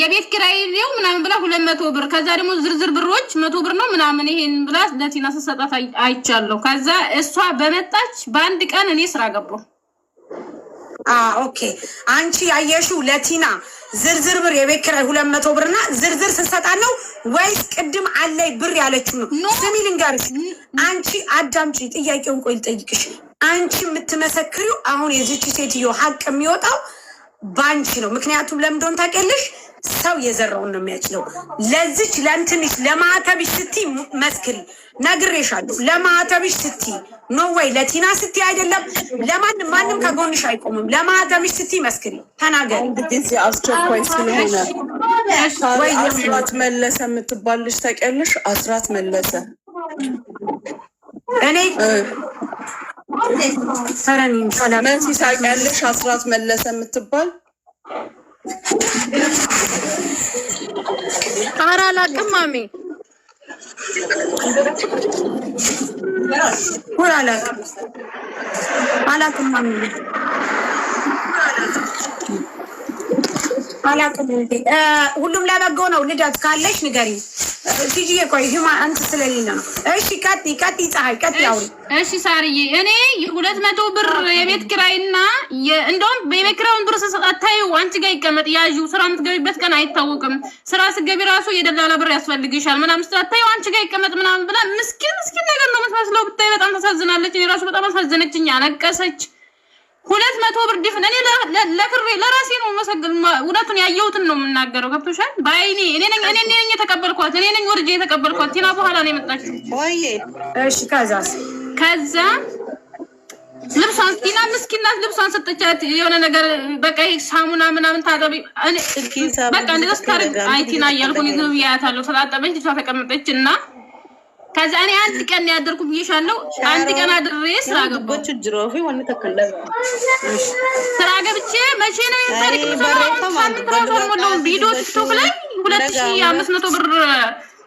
የቤት ኪራይ ሊው ምናምን ብላ 200 ብር ከዛ ደግሞ ዝርዝር ብሮች 100 ብር ነው ምናምን ይሄን ብላ ለቲና ሰጣት አይቻለሁ። ከዛ እሷ በመጣች በአንድ ቀን እኔ ስራ ገባሁ። ኦኬ አንቺ ያየሽው ለቲና ዝርዝር ብር የቤት ኪራይ 200 ብርና ዝርዝር ሰጣት ነው ወይስ ቅድም አለይ ብር ያለችው ነው? ስሚ ልንገርሽ፣ አንቺ አዳምጪ፣ ጥያቄውን ቆይ ልጠይቅሽ። አንቺ የምትመሰክሪው አሁን የዚች ሴትዮ ሀቅ የሚወጣው ባንቺ ነው። ምክንያቱም ለምንድን ታውቂያለሽ? ሰው የዘራውን ነው የሚያጭለው። ለዚች ለእንትንሽ ለማዕተብሽ ስትይ መስክሪ፣ ነግሬሻለሁ። ለማዕተብሽ ስትይ ኖ ወይ ለቲና ስትይ አይደለም፣ ማንም ከጎንሽ አይቆምም። ለማዕተብሽ ስትይ መስክሪ፣ ተናገሪ። አንድ ጊዜ አስቸኳይ ስለሆነ አስራት መለሰ የምትባል ልጅ ታውቂያለሽ? አስራት መለሰ እኔ መሲ ታውቂያለሽ? አስራት መለሰ የምትባል ኧረ አላውቅም ማሚ። አላውቅም ማሚ፣ አላውቅም። ሁሉም ለበጎ ነው። ልደት ካለሽ ንገሪኝ። ቲጂዬ ቆይ አንተ ስለሌለ ነው። እሺ ቀጥይ ፀሐይ ቀጥይ አውሪ። እሺ ሳርዬ፣ እኔ 200 ብር የቤት ኪራይና እንደውም የቤት ኪራዩን ብር ስሰጣት ታዩ አንቺ ጋር ይቀመጥ ያዡ ስራ የምትገቢበት ቀን አይታወቅም፣ ስራ ስትገቢ ራሱ የደላላ ብር ያስፈልግሻል ምናምን ስትላት ታዩ አንቺ ጋር ይቀመጥ ምናምን ብላ ምስኪን ነገር ነው የምትመስለው። ብታይ በጣም ታሳዝናለች። እኔ ራሱ በጣም አሳዘነችኝ፣ አለቀሰች። 200 ብር ድፍን እኔ ለክሬ ለራሴ ነው መሰግን እውነቱን ያየሁትን ነው የምናገረው። ገብቶሻል? ባይኔ እኔ ነኝ የተቀበልኳት፣ እኔ ነኝ ወርጄ የተቀበልኳት። ቲና በኋላ ነው የመጣችው። ወይ እሺ ከዛ ልብሷን ቲና ምስኪናት ልብሷን ሰጠቻት። የሆነ ነገር በቃ ሳሙና ምናምን ታጠቢ በቃ እንደዛ ስታረግ አይ ቲና እያልኩኝ ዝም ብያታለሁ። ስላጠበች ልጅቷ ተቀመጠች እና ከዛ እኔ አንድ ቀን ያደርኩ ብዬሻለሁ። አንድ ቀን አድሬ ስራ ገባሁ። ስራ ገብቼ መቼ ነው የታሪክ ነው ቪዲዮ ቲክቶክ ላይ 2500 ብር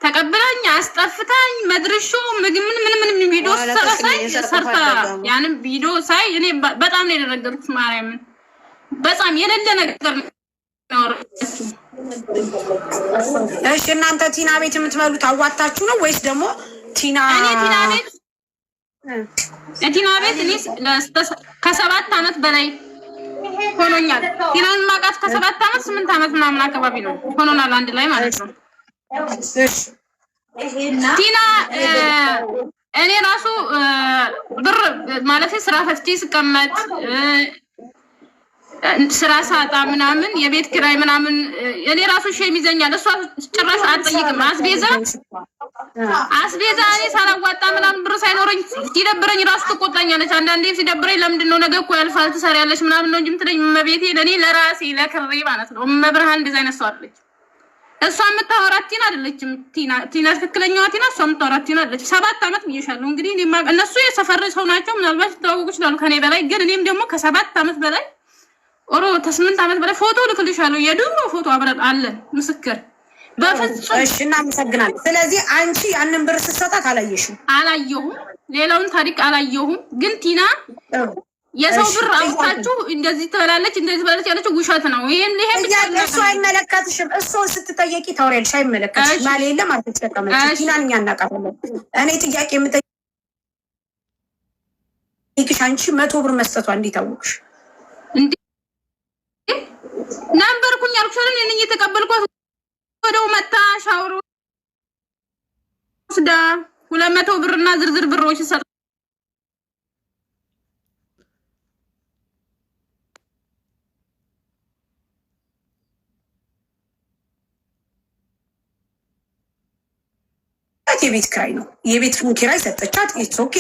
ተቀብላኝ አስጠፍታኝ መድረሾ ምግብ ምን ቪዲዮ ሰርታ ያንን ቪዲዮ ሳይ እኔ በጣም ነው የደረገርኩት። ማርያምን በጣም የሌለ ነገር ነው። እሺ እናንተ ቲና ቤት የምትበሉት አዋጣችሁ ነው ወይስ ደግሞ ቲና ቤት እኔ ከ7 ዓመት በላይ ሆኖኛል። ቲናን ማቃት ከ7 ዓመት 8 ዓመት ምናምን አካባቢ ነው ሆኖናል አንድ ላይ ማለት ነው። ቲና እኔ ራሱ ብር ማለት ስራ ፈትቼ ስቀመጥ ስራ ሳጣ ምናምን የቤት ኪራይ ምናምን እኔ ራሱ ሼም ይዘኛል። እሷ ጭራሽ አትጠይቅም። አስቤዛ እኔ ሳላዋጣ ምናምን ብር ሳይኖረኝ ሲደብረኝ ራሱ ትቆጣኛለች። አንዳንዴ ሲደብረኝ ለምንድን ነው ነገ እኮ ያልፋል ትሰሪያለሽ ምናምን ነው እንጂ የምትለኝ እመቤቴ ለእኔ ለራሴ ለክሬ ማለት ነው። እመብርሃን እንደዚህ አይነት ሰው አለች። እሷ የምታወራት ቲና አይደለችም። ቲና ትክክለኛዋ ቲና እሷ የምታወራት ቲና አይደለች። 7 ዓመት ብዬሻለሁ። እንግዲህ እነሱ የሰፈር ሰው ናቸው። ምናልባት ሊተዋወቁ ይችላሉ ከኔ በላይ ግን እኔም ደግሞ ከ7 ዓመት በላይ ከ8 ዓመት በላይ ፎቶ ልክልሻለሁ። የድሮ ፎቶ አብረን አለን ምስክር። በፍጹም እሺ፣ እናመሰግናለን። ስለዚህ አንቺ ያንን ብር ስትሰጣት አላየሽም? አላየሁም። ሌላውን ታሪክ አላየሁም። ግን ቲና የሰው ብር አውጥታችሁ እንደዚህ ትበላለች እንደዚህ ትበላለች ያለችው ውሸት ነው። ይሄን ብቻ እሱ አይመለከትሽም። እሱ ስትጠየቂ ታወሪያለሽ። አይመለከትሽ ማለት የለም አልተጠቀመች ቲናን እኛ እናውቃለን። እኔ ጥያቄ የምጠይቅሽ አንቺ 100 ብር መስጠቷ እንዴት አወቅሽ? እንዴ ነበርኩኝ አልኩሽ አይደል? እኔ እየተቀበልኳት ወደው መጣ ሻወር ወስዳ 200 ብርና ዝርዝር ብሮች ሰጥ የቤት ኪራይ ነው። የቤት ኪራይ ሰጠቻት። ኢትስ ኦኬ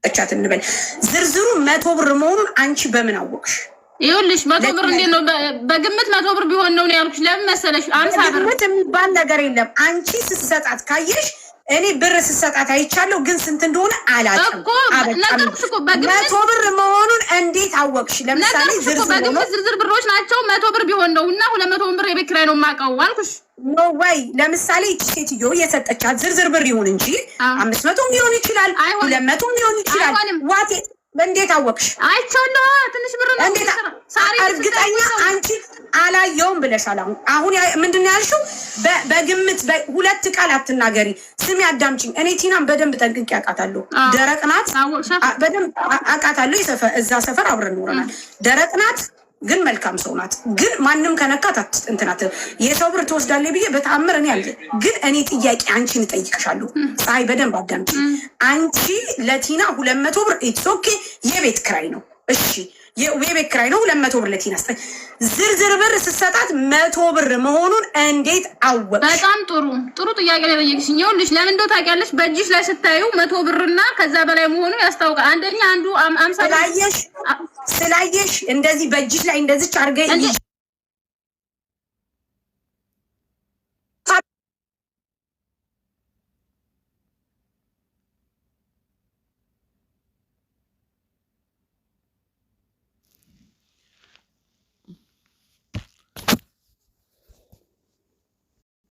ሰጠቻት እንበል። ዝርዝሩ 100 ብር መሆኑን አንቺ በምን አወቅሽ? ይኸውልሽ 100 ብር እንዴት ነው? በግምት 100 ብር ቢሆን ነው ያልኩሽ። ለምን መሰለሽ 50 ብር ግምት የሚባል ነገር የለም። አንቺ ስትሰጣት ካየሽ እኔ ብር ስሰጣት አይቻለሁ፣ ግን ስንት እንደሆነ አላውቅም። ነገርኩሽ እኮ በግምት 100 ብር መሆኑን እንዴት አወቅሽ? ለምሳሌ ዝርዝር ብሮች ናቸው 100 ብር ቢሆን ነው እና 200 ብር የቤት ኪራይ ነው የማውቀው አልኩሽ። ኖ ወይ ለምሳሌ እቺ ሴትዮ የሰጠቻት ዝርዝር ብር ይሁን እንጂ 500 ሊሆን ይችላል፣ 200 ሊሆን ይችላል። ዋቴ እንዴት አወቅሽ? አይቻለሁ። ትንሽ ብር ነው እንዴት እርግጠኛ አንቺ አላየውም ብለሻል። አሁን ምንድን ነው ያልሽው? በግምት ሁለት ቃል አትናገሪ። ስሚ አዳምጪኝ። እኔ ቲናን በደንብ ጠንቅቄ አውቃታለሁ። ደረቅ ናት፣ በደንብ አውቃታለሁ። እዛ ሰፈር አብረን ኖረናል። ደረቅ ናት ግን መልካም ሰው ናት። ግን ማንም ከነካት እንትናት የሰው ብር ትወስዳለች ብዬ በተአምር እኔ አለ። ግን እኔ ጥያቄ አንቺን እጠይቅሻለሁ። ፀሐይ በደንብ አዳምጪ። አንቺ ለቲና 200 ብር ኢትስ ኦኬ የቤት ኪራይ ነው። እሺ የቤት ኪራይ ነው 200 ብር ለቲና ስጠኝ። ዝርዝር ብር ስትሰጣት 100 ብር መሆኑን እንዴት አወቅሽ? በጣም ጥሩ ጥያቄ ነው የጠየቅሽኝ። ይኸውልሽ ለምን እንደው ታውቂያለሽ? በእጅሽ ላይ ስታዩ 100 ብርና ከዛ በላይ መሆኑ ያስታውቃል። አንደኛ አንዱ 50 ስላየሽ እንደዚህ በእጅሽ ላይ እንደዚህ አድርገሽ